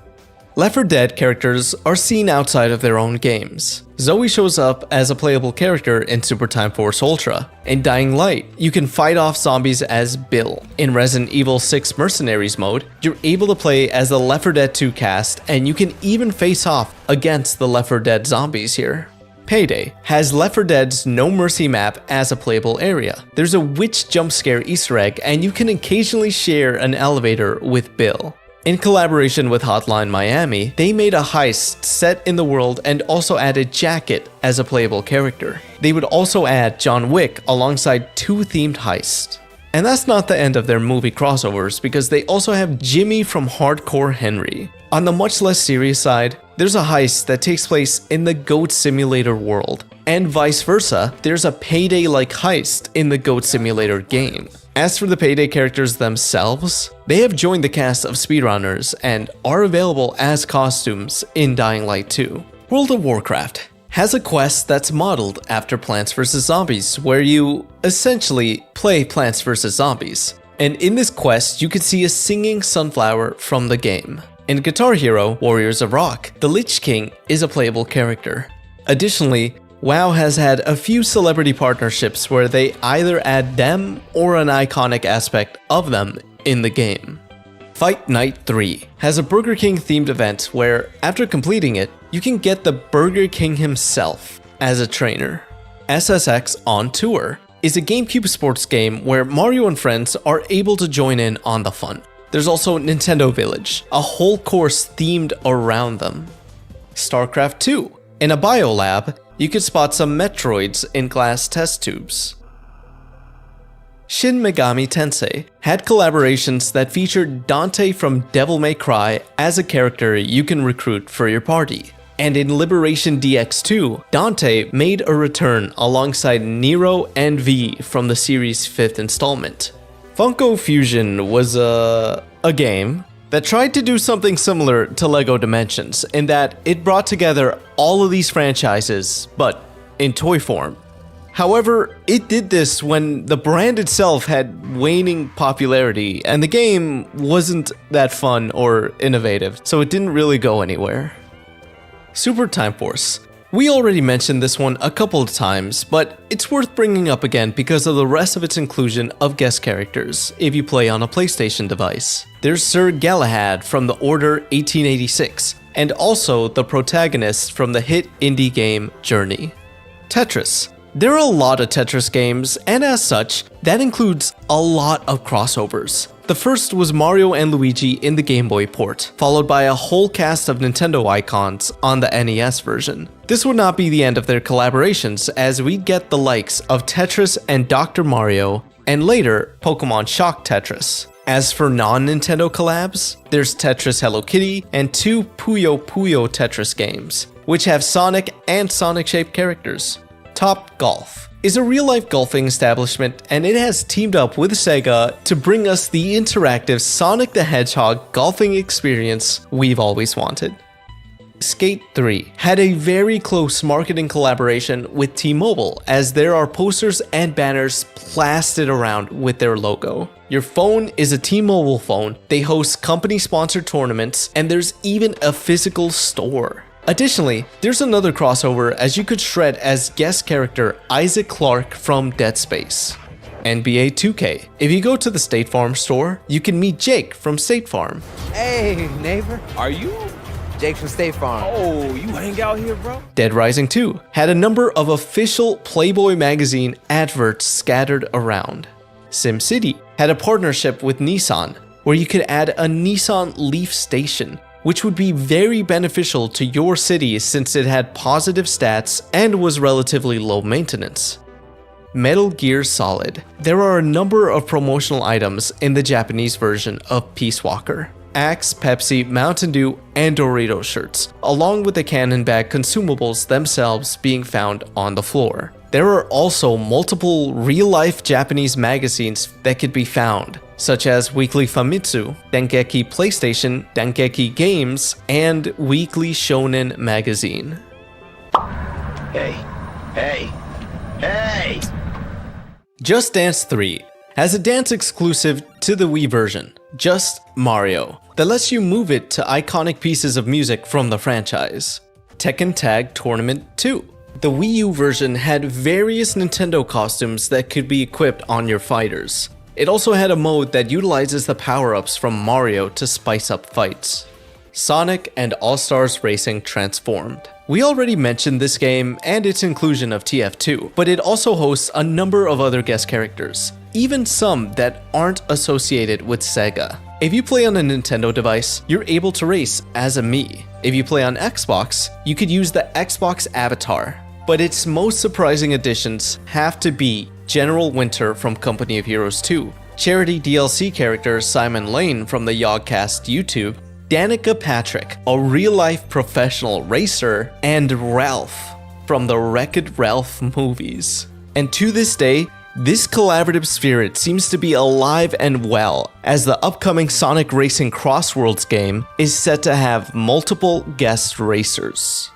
Left 4 Dead characters are seen outside of their own games. Zoe shows up as a playable character in Super Time Force Ultra. In Dying Light, you can fight off zombies as Bill. In Resident Evil 6 Mercenaries mode, you're able to play as the Left 4 Dead 2 cast, and you can even face off against the Left 4 Dead zombies here. Payday has Left 4 Dead's No Mercy map as a playable area. There's a witch jump scare Easter egg, and you can occasionally share an elevator with Bill. In collaboration with Hotline Miami, they made a heist set in the world and also added Jacket as a playable character. They would also add John Wick alongside 2 themed heists. And that's not the end of their movie crossovers, because they also have Jimmy from Hardcore Henry. On the much less serious side, there's a heist that takes place in the Goat Simulator world, and vice versa, there's a Payday-like heist in the Goat Simulator game. As for the Payday characters themselves, they have joined the cast of Speedrunners and are available as costumes in Dying Light 2. World of Warcraft has a quest that's modeled after Plants vs. Zombies, where you essentially play Plants vs. Zombies. And in this quest, you can see a singing sunflower from the game. In Guitar Hero Warriors of Rock, the Lich King is a playable character. Additionally, WoW has had a few celebrity partnerships where they either add them or an iconic aspect of them in the game. Fight Night 3 has a Burger King themed event where, after completing it, you can get the Burger King himself as a trainer. SSX On Tour is a GameCube sports game where Mario and friends are able to join in on the fun. There's also Nintendo Village, a whole course themed around them. StarCraft 2. In a biolab, you can spot some Metroids in glass test tubes. Shin Megami Tensei had collaborations that featured Dante from Devil May Cry as a character you can recruit for your party. And in Liberation DX2, Dante made a return alongside Nero and V from the series' 5th installment. Funko Fusion was a game that tried to do something similar to LEGO Dimensions in that it brought together all of these franchises, but in toy form. However, it did this when the brand itself had waning popularity and the game wasn't that fun or innovative, so it didn't really go anywhere. Super Time Force. We already mentioned this one a couple of times, but it's worth bringing up again because of the rest of its inclusion of guest characters if you play on a PlayStation device. There's Sir Galahad from the Order 1886, and also the protagonist from the hit indie game Journey. Tetris. There are a lot of Tetris games, and as such, that includes a lot of crossovers. The first was Mario and Luigi in the Game Boy port, followed by a whole cast of Nintendo icons on the NES version. This would not be the end of their collaborations, as we'd get the likes of Tetris and Dr. Mario, and later, Pokemon Shock Tetris. As for non-Nintendo collabs, there's Tetris Hello Kitty and 2 Puyo Puyo Tetris games, which have Sonic and Sonic-shaped characters. Top Golf is a real-life golfing establishment, and it has teamed up with Sega to bring us the interactive Sonic the Hedgehog golfing experience we've always wanted. Skate 3 had a very close marketing collaboration with T-Mobile, as there are posters and banners plastered around with their logo. Your phone is a T-Mobile phone, they host company-sponsored tournaments, and there's even a physical store. Additionally, there's another crossover as you could shred as guest character Isaac Clarke from Dead Space. NBA 2K. If you go to the State Farm store, you can meet Jake from State Farm. Hey, neighbor. Are you? Jake from State Farm. Oh, you hang out here, bro? Dead Rising 2 had a number of official Playboy magazine adverts scattered around. SimCity had a partnership with Nissan, where you could add a Nissan Leaf station, which would be very beneficial to your city since it had positive stats and was relatively low maintenance. Metal Gear Solid. There are a number of promotional items in the Japanese version of Peace Walker. Axe, Pepsi, Mountain Dew, and Doritos shirts, along with the cannon bag consumables themselves being found on the floor. There are also multiple real-life Japanese magazines that could be found, such as Weekly Famitsu, Dengeki PlayStation, Dengeki Games, and Weekly Shonen Magazine. Hey. Hey. Hey! Just Dance 3 has a dance exclusive to the Wii version, Just Mario, that lets you move it to iconic pieces of music from the franchise. Tekken Tag Tournament 2. The Wii U version had various Nintendo costumes that could be equipped on your fighters. It also had a mode that utilizes the power-ups from Mario to spice up fights. Sonic and All-Stars Racing Transformed. We already mentioned this game and its inclusion of TF2, but it also hosts a number of other guest characters, even some that aren't associated with Sega. If you play on a Nintendo device, you're able to race as a Mii. If you play on Xbox, you could use the Xbox avatar. But its most surprising additions have to be General Winter from Company of Heroes 2, charity DLC character Simon Lane from the Yogcast YouTube, Danica Patrick, a real-life professional racer, and Ralph from the Wreck-It Ralph movies. And to this day, this collaborative spirit seems to be alive and well, as the upcoming Sonic Racing Crossworlds game is set to have multiple guest racers.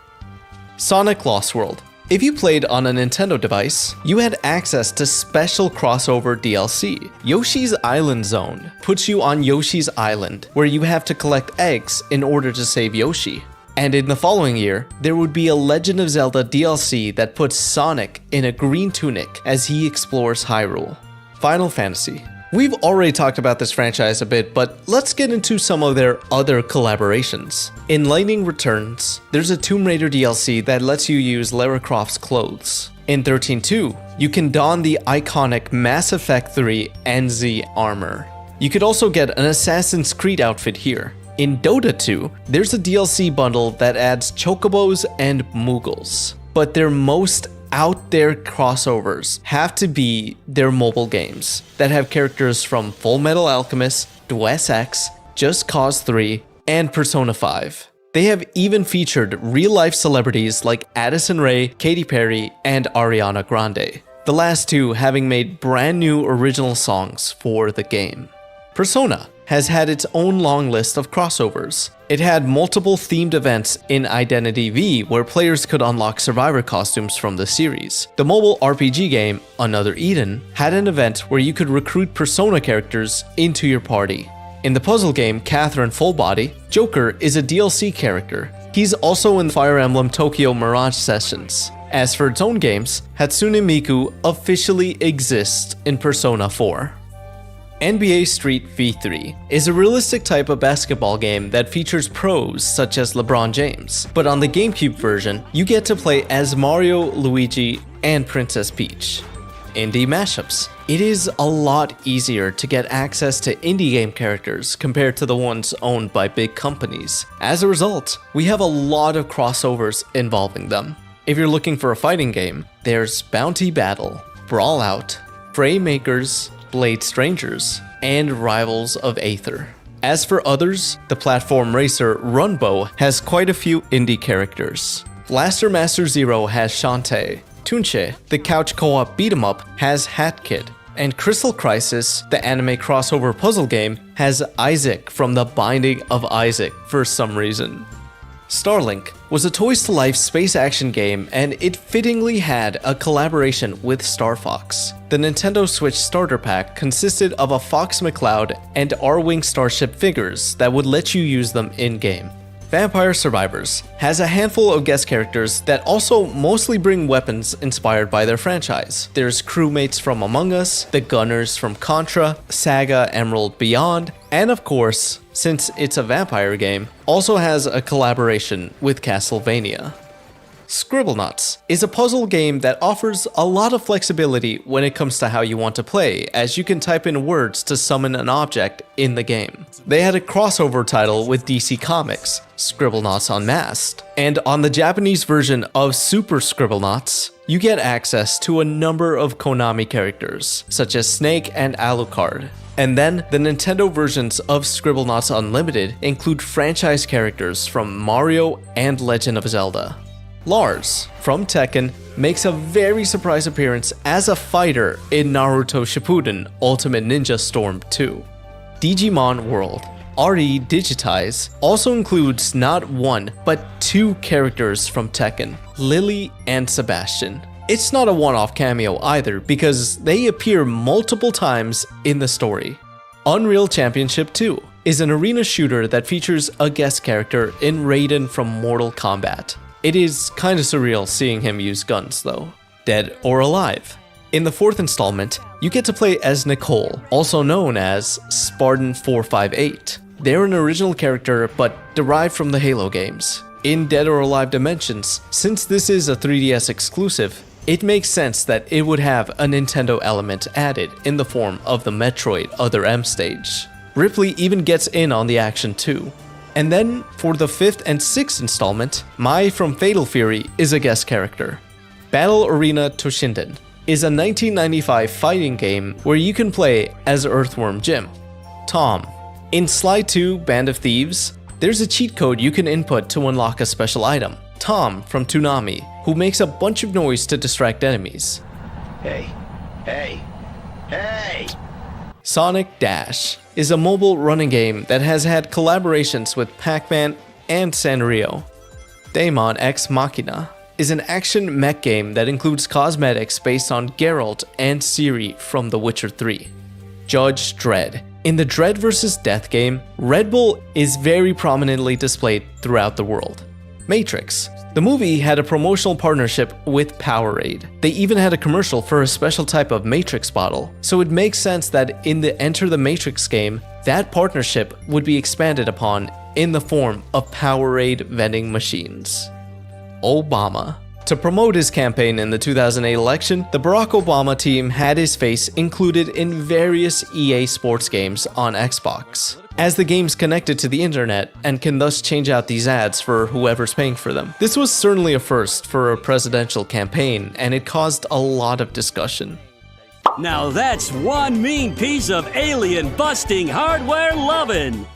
Sonic Lost World. If you played on a Nintendo device, you had access to special crossover DLC. Yoshi's Island Zone puts you on Yoshi's Island, where you have to collect eggs in order to save Yoshi. And in the following year, there would be a Legend of Zelda DLC that puts Sonic in a green tunic as he explores Hyrule. Final Fantasy. We've already talked about this franchise a bit, but let's get into some of their other collaborations. In Lightning Returns, there's a Tomb Raider DLC that lets you use Lara Croft's clothes. In 13.2, you can don the iconic Mass Effect 3 NZ armor. You could also get an Assassin's Creed outfit here. In Dota 2, there's a DLC bundle that adds Chocobos and Moogles. But their most out there crossovers have to be their mobile games that have characters from Full Metal Alchemist, Deus Ex, Just Cause 3, and Persona 5. They have even featured real-life celebrities like Addison Rae, Katy Perry, and Ariana Grande, the last two having made brand new original songs for the game. Persona has had its own long list of crossovers. It had multiple themed events in Identity V where players could unlock survivor costumes from the series. The mobile RPG game, Another Eden, had an event where you could recruit Persona characters into your party. In the puzzle game Catherine Fullbody, Joker is a DLC character. He's also in Fire Emblem Tokyo Mirage Sessions. As for its own games, Hatsune Miku officially exists in Persona 4. NBA Street V3 is a realistic type of basketball game that features pros such as LeBron James, but on the GameCube version, you get to play as Mario, Luigi, and Princess Peach. Indie Mashups. It is a lot easier to get access to indie game characters compared to the ones owned by big companies. As a result, we have a lot of crossovers involving them. If you're looking for a fighting game, there's Bounty Battle, Brawl Out, Fray Makers, Blade Strangers, and Rivals of Aether. As for others, the platform racer Runbow has quite a few indie characters. Blaster Master Zero has Shantae, Tunche, the couch co-op beat-em-up, has Hat Kid, and Crystal Crisis, the anime crossover puzzle game, has Isaac from The Binding of Isaac for some reason. Starlink was a Toys to Life space action game, and it fittingly had a collaboration with Star Fox. The Nintendo Switch starter pack consisted of a Fox McCloud and R-Wing Starship figures that would let you use them in-game. Vampire Survivors has a handful of guest characters that also mostly bring weapons inspired by their franchise. There's crewmates from Among Us, the Gunners from Contra, Saga Emerald Beyond, and of course, since it's a vampire game, also has a collaboration with Castlevania. Scribblenauts is a puzzle game that offers a lot of flexibility when it comes to how you want to play, as you can type in words to summon an object in the game. They had a crossover title with DC Comics, Scribblenauts Unmasked, and on the Japanese version of Super Scribblenauts, you get access to a number of Konami characters, such as Snake and Alucard. And then, the Nintendo versions of Scribblenauts Unlimited include franchise characters from Mario and Legend of Zelda. Lars, from Tekken, makes a very surprise appearance as a fighter in Naruto Shippuden Ultimate Ninja Storm 2. Digimon World. RE Digitize also includes not one, but 2 characters from Tekken, Lily and Sebastian. It's not a one-off cameo either, because they appear multiple times in the story. Unreal Championship 2 is an arena shooter that features a guest character in Raiden from Mortal Kombat. It is kinda surreal seeing him use guns though. Dead or Alive. In the 4th installment, you get to play as Nicole, also known as Spartan 458. They're an original character, but derived from the Halo games. In Dead or Alive Dimensions, since this is a 3DS exclusive, it makes sense that it would have a Nintendo element added in the form of the Metroid Other M stage. Ripley even gets in on the action too. And then, for the 5th and 6th installment, Mai from Fatal Fury is a guest character. Battle Arena Toshinden is a 1995 fighting game where you can play as Earthworm Jim. Tom. In Sly 2 Band of Thieves, there's a cheat code you can input to unlock a special item, Tom from Toonami, who makes a bunch of noise to distract enemies. Hey, hey, hey! Sonic Dash is a mobile running game that has had collaborations with Pac-Man and Sanrio. Daemon X Machina is an action mech game that includes cosmetics based on Geralt and Ciri from The Witcher 3. Judge Dredd. In the Dredd vs. Death game, Red Bull is very prominently displayed throughout the world. Matrix. The movie had a promotional partnership with Powerade. They even had a commercial for a special type of Matrix bottle, so it makes sense that in the Enter the Matrix game, that partnership would be expanded upon in the form of Powerade vending machines. Obama. To promote his campaign in the 2008 election, the Barack Obama team had his face included in various EA Sports games on Xbox, as the games connected to the internet and can thus change out these ads for whoever's paying for them. This was certainly a first for a presidential campaign, and it caused a lot of discussion. Now that's one mean piece of alien-busting, hardware-lovin'!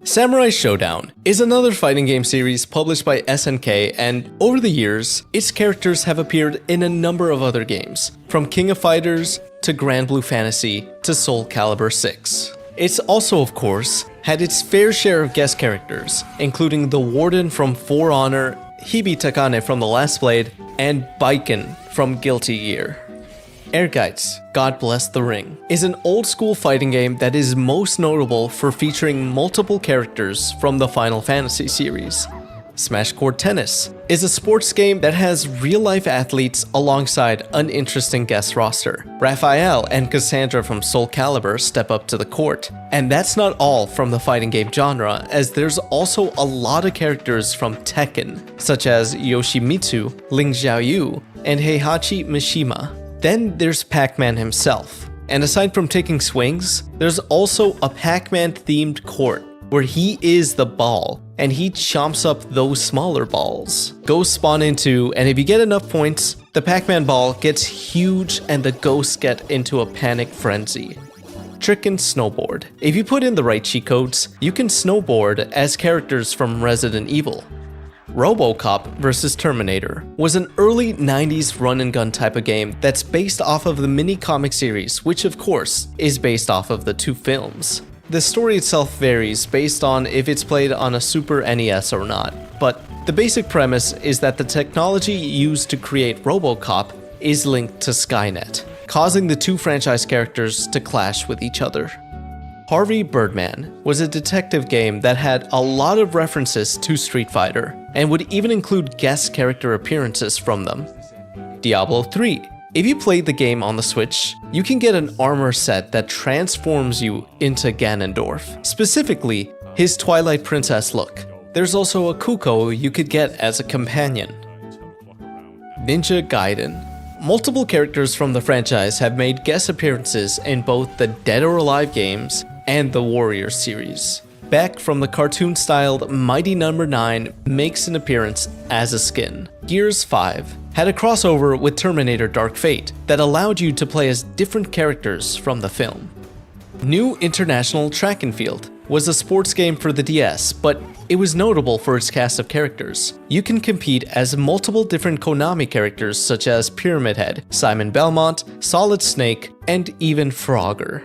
Samurai Showdown is another fighting game series published by SNK, and over the years, its characters have appeared in a number of other games, from King of Fighters to Grand Blue Fantasy to Soul Calibur 6. It's also, of course, had its fair share of guest characters, including the Warden from For Honor, Hibi Takane from The Last Blade, and Baiken from Guilty Gear. Ehrgeiz, God Bless the Ring, is an old-school fighting game that is most notable for featuring multiple characters from the Final Fantasy series. Smash Court Tennis is a sports game that has real-life athletes alongside an interesting guest roster. Raphael and Cassandra from Soul Calibur step up to the court. And that's not all from the fighting game genre, as there's also a lot of characters from Tekken, such as Yoshimitsu, Ling Xiaoyu, and Heihachi Mishima. Then there's Pac-Man himself. And aside from taking swings, there's also a Pac-Man themed court where he is the ball and he chomps up those smaller balls. Ghosts spawn into, and if you get enough points, the Pac-Man ball gets huge and the ghosts get into a panic frenzy. Trick and Snowboard. If you put in the right cheat codes, you can snowboard as characters from Resident Evil. RoboCop vs. Terminator was an early 90s run-and-gun type of game that's based off of the mini-comic series, which of course is based off of the 2 films. The story itself varies based on if it's played on a Super NES or not, but the basic premise is that the technology used to create RoboCop is linked to Skynet, causing the 2 franchise characters to clash with each other. Harvey Birdman was a detective game that had a lot of references to Street Fighter, and would even include guest character appearances from them. Diablo 3. If you played the game on the Switch, you can get an armor set that transforms you into Ganondorf, specifically his Twilight Princess look. There's also a Kuko you could get as a companion. Ninja Gaiden. Multiple characters from the franchise have made guest appearances in both the Dead or Alive games and the Warriors series. Beck from the cartoon-styled Mighty No. 9 makes an appearance as a skin. Gears 5 had a crossover with Terminator Dark Fate that allowed you to play as different characters from the film. New International Track and Field was a sports game for the DS, but it was notable for its cast of characters. You can compete as multiple different Konami characters such as Pyramid Head, Simon Belmont, Solid Snake, and even Frogger.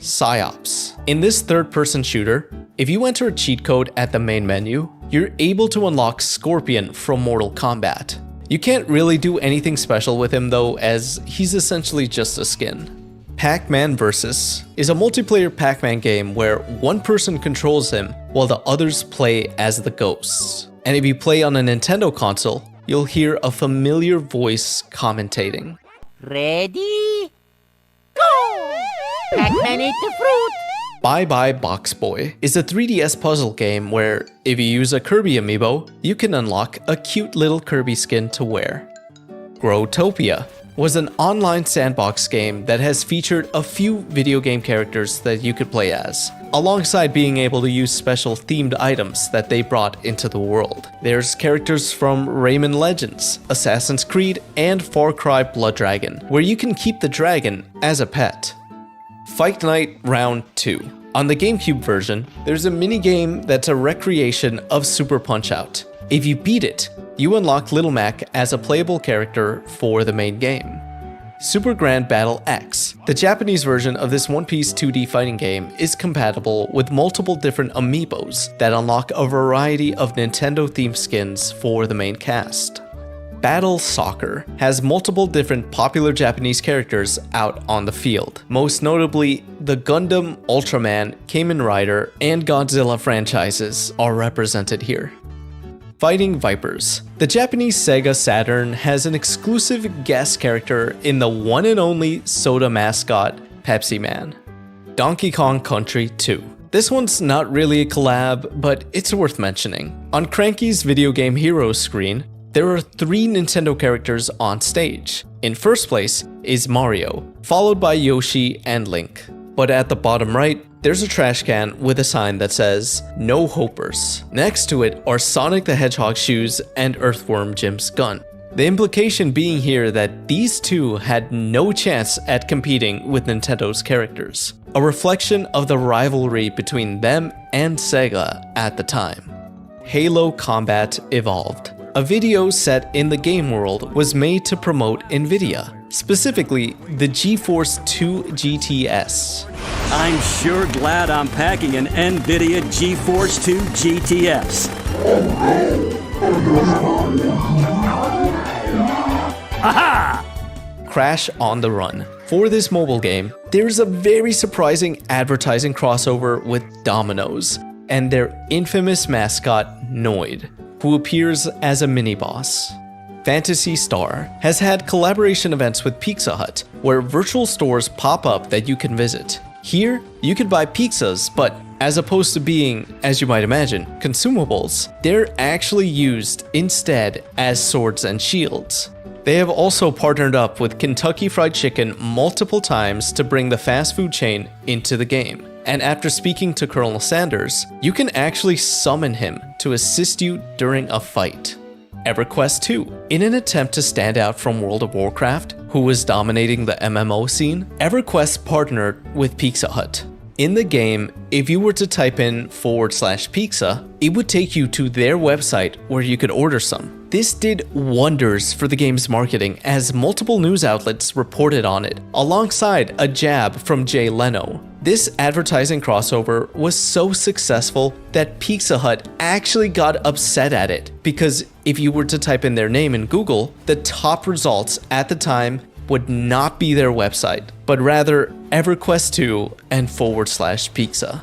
PsyOps. In this third-person shooter, if you enter a cheat code at the main menu, you're able to unlock Scorpion from Mortal Kombat. You can't really do anything special with him though, as he's essentially just a skin. Pac-Man Versus is a multiplayer Pac-Man game where one person controls him while the others play as the ghosts. And if you play on a Nintendo console, you'll hear a familiar voice commentating. Ready? Go! Pac-Man ate the fruit! Bye Bye Box Boy is a 3DS puzzle game where, if you use a Kirby amiibo, you can unlock a cute little Kirby skin to wear. Growtopia was an online sandbox game that has featured a few video game characters that you could play as, alongside being able to use special themed items that they brought into the world. There's characters from Rayman Legends, Assassin's Creed, and Far Cry Blood Dragon, where you can keep the dragon as a pet. Fight Night Round 2. On the GameCube version, there's a minigame that's a recreation of Super Punch-Out! If you beat it, you unlock Little Mac as a playable character for the main game. Super Grand Battle X. The Japanese version of this one-piece 2D fighting game is compatible with multiple different amiibos that unlock a variety of Nintendo-themed skins for the main cast. Battle Soccer has multiple different popular Japanese characters out on the field. Most notably, the Gundam, Ultraman, Kamen Rider, and Godzilla franchises are represented here. Fighting Vipers. The Japanese Sega Saturn has an exclusive guest character in the one and only soda mascot, Pepsi Man. Donkey Kong Country 2. This one's not really a collab, but it's worth mentioning. On Cranky's Video Game Heroes screen, there are 3 Nintendo characters on stage. In first place is Mario, followed by Yoshi and Link. But at the bottom right, there's a trash can with a sign that says, "No Hopers." Next to it are Sonic the Hedgehog's shoes and Earthworm Jim's gun. The implication being here that these two had no chance at competing with Nintendo's characters, a reflection of the rivalry between them and Sega at the time. Halo Combat Evolved. A video set in the game world was made to promote Nvidia, specifically the GeForce 2 GTS. I'm sure glad I'm packing an NVIDIA GeForce 2 GTS. Aha! Crash on the Run. For this mobile game, there's a very surprising advertising crossover with Domino's and their infamous mascot, Noid, who appears as a mini-boss. Phantasy Star has had collaboration events with Pizza Hut, where virtual stores pop up that you can visit. Here, you can buy pizzas, but as opposed to being, as you might imagine, consumables, they're actually used instead as swords and shields. They have also partnered up with Kentucky Fried Chicken multiple times to bring the fast food chain into the game. And after speaking to Colonel Sanders, you can actually summon him to assist you during a fight. EverQuest 2. In an attempt to stand out from World of Warcraft, who was dominating the MMO scene, EverQuest partnered with Pizza Hut. In the game, if you were to type in /pizza, it would take you to their website where you could order some. This did wonders for the game's marketing as multiple news outlets reported on it, alongside a jab from Jay Leno. This advertising crossover was so successful that Pizza Hut actually got upset at it, because if you were to type in their name in Google, the top results at the time would not be their website, but rather EverQuest 2 and /pizza.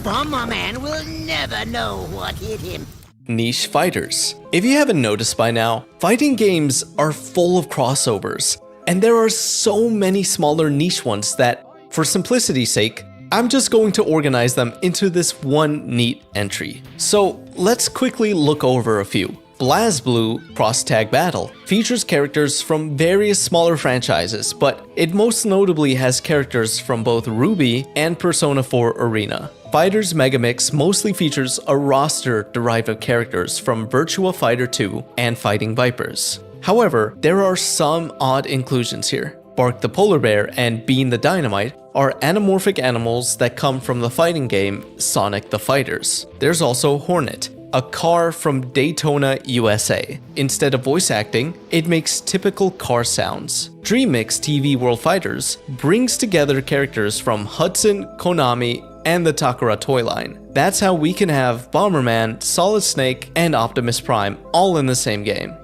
Bomber Man will never know what hit him. Niche fighters. If you haven't noticed by now, fighting games are full of crossovers, and there are so many smaller niche ones that, for simplicity's sake, I'm just going to organize them into this one neat entry. So let's quickly look over a few. BlazBlue Cross Tag Battle features characters from various smaller franchises, but it most notably has characters from both Ruby and Persona 4 Arena. Fighters Megamix mostly features a roster derived of characters from Virtua Fighter 2 and Fighting Vipers. However, there are some odd inclusions here. Bark the Polar Bear and Bean the Dynamite are anamorphic animals that come from the fighting game Sonic the Fighters. There's also Hornet, a car from Daytona, USA. Instead of voice acting, it makes typical car sounds. DreamMix TV World Fighters brings together characters from Hudson, Konami, and the Takara toy line. That's how we can have Bomberman, Solid Snake, and Optimus Prime all in the same game.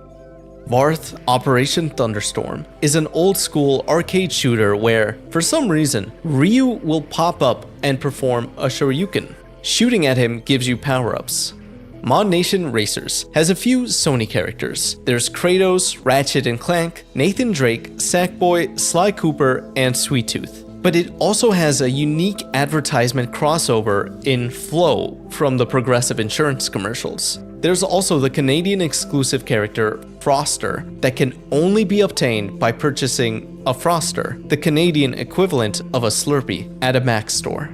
Varth Operation Thunderstorm is an old-school arcade shooter where, for some reason, Ryu will pop up and perform a Shoryuken. Shooting at him gives you power-ups. Mod Nation Racers has a few Sony characters. There's Kratos, Ratchet and Clank, Nathan Drake, Sackboy, Sly Cooper, and Sweet Tooth. But it also has a unique advertisement crossover in Flow from the Progressive Insurance commercials. There's also the Canadian exclusive character Froster that can only be obtained by purchasing a Froster, the Canadian equivalent of a Slurpee, at a Mac store.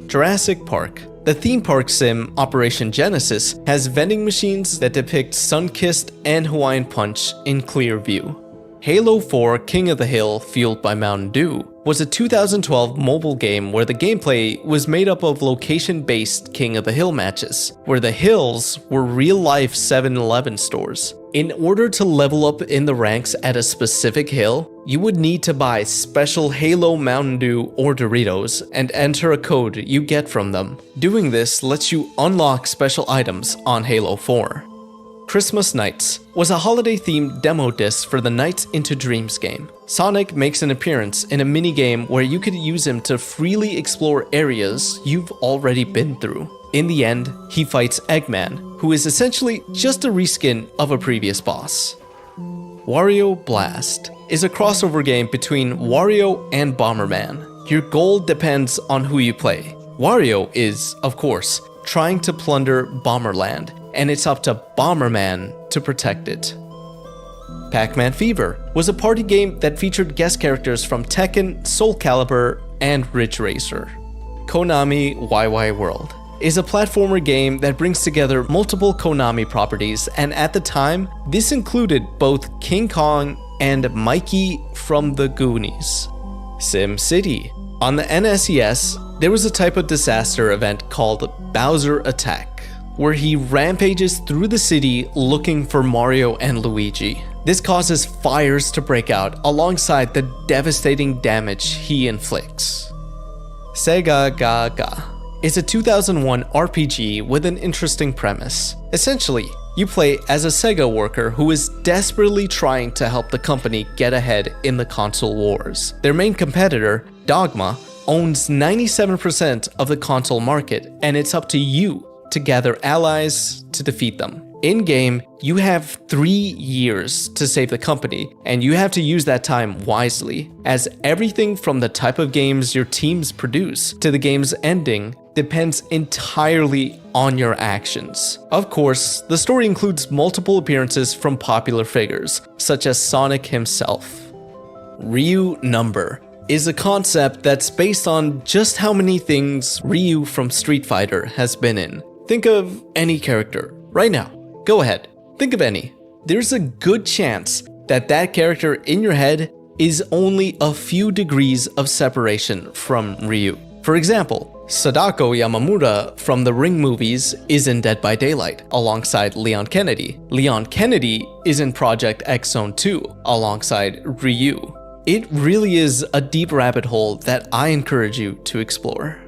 Jurassic Park. The theme park sim Operation Genesis has vending machines that depict Sunkissed and Hawaiian Punch in clear view. Halo 4 King of the Hill, fueled by Mountain Dew, was a 2012 mobile game where the gameplay was made up of location-based King of the Hill matches, where the hills were real-life 7-Eleven stores. In order to level up in the ranks at a specific hill, you would need to buy special Halo Mountain Dew or Doritos and enter a code you get from them. Doing this lets you unlock special items on Halo 4. Christmas Nights was a holiday-themed demo disc for the Nights into Dreams game. Sonic makes an appearance in a minigame where you could use him to freely explore areas you've already been through. In the end, he fights Eggman, who is essentially just a reskin of a previous boss. Wario Blast is a crossover game between Wario and Bomberman. Your goal depends on who you play. Wario is, of course, trying to plunder Bomberland, and it's up to Bomberman to protect it. Pac-Man Fever was a party game that featured guest characters from Tekken, Soul Calibur, and Ridge Racer. Konami YY World is a platformer game that brings together multiple Konami properties, and at the time, this included both King Kong and Mikey from the Goonies. Sim City. On the NSES, there was a type of disaster event called Bowser Attack, where he rampages through the city looking for Mario and Luigi. This causes fires to break out alongside the devastating damage he inflicts. Sega Ga Ga is a 2001 RPG with an interesting premise. Essentially, you play as a Sega worker who is desperately trying to help the company get ahead in the console wars. Their main competitor, Dogma, owns 97% of the console market, and it's up to you to gather allies to defeat them. In-game, you have 3 years to save the company, and you have to use that time wisely, as everything from the type of games your teams produce to the game's ending depends entirely on your actions. Of course, the story includes multiple appearances from popular figures, such as Sonic himself. Ryu Number is a concept that's based on just how many things Ryu from Street Fighter has been in. Think of any character. Right now. Go ahead. Think of any. There's a good chance that that character in your head is only a few degrees of separation from Ryu. For example, Sadako Yamamura from the Ring movies is in Dead by Daylight alongside Leon Kennedy. Leon Kennedy is in Project X Zone 2 alongside Ryu. It really is a deep rabbit hole that I encourage you to explore.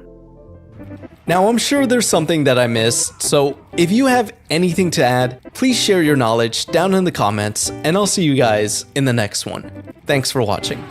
Now, I'm sure there's something that I missed, so if you have anything to add, please share your knowledge down in the comments, and I'll see you guys in the next one. Thanks for watching.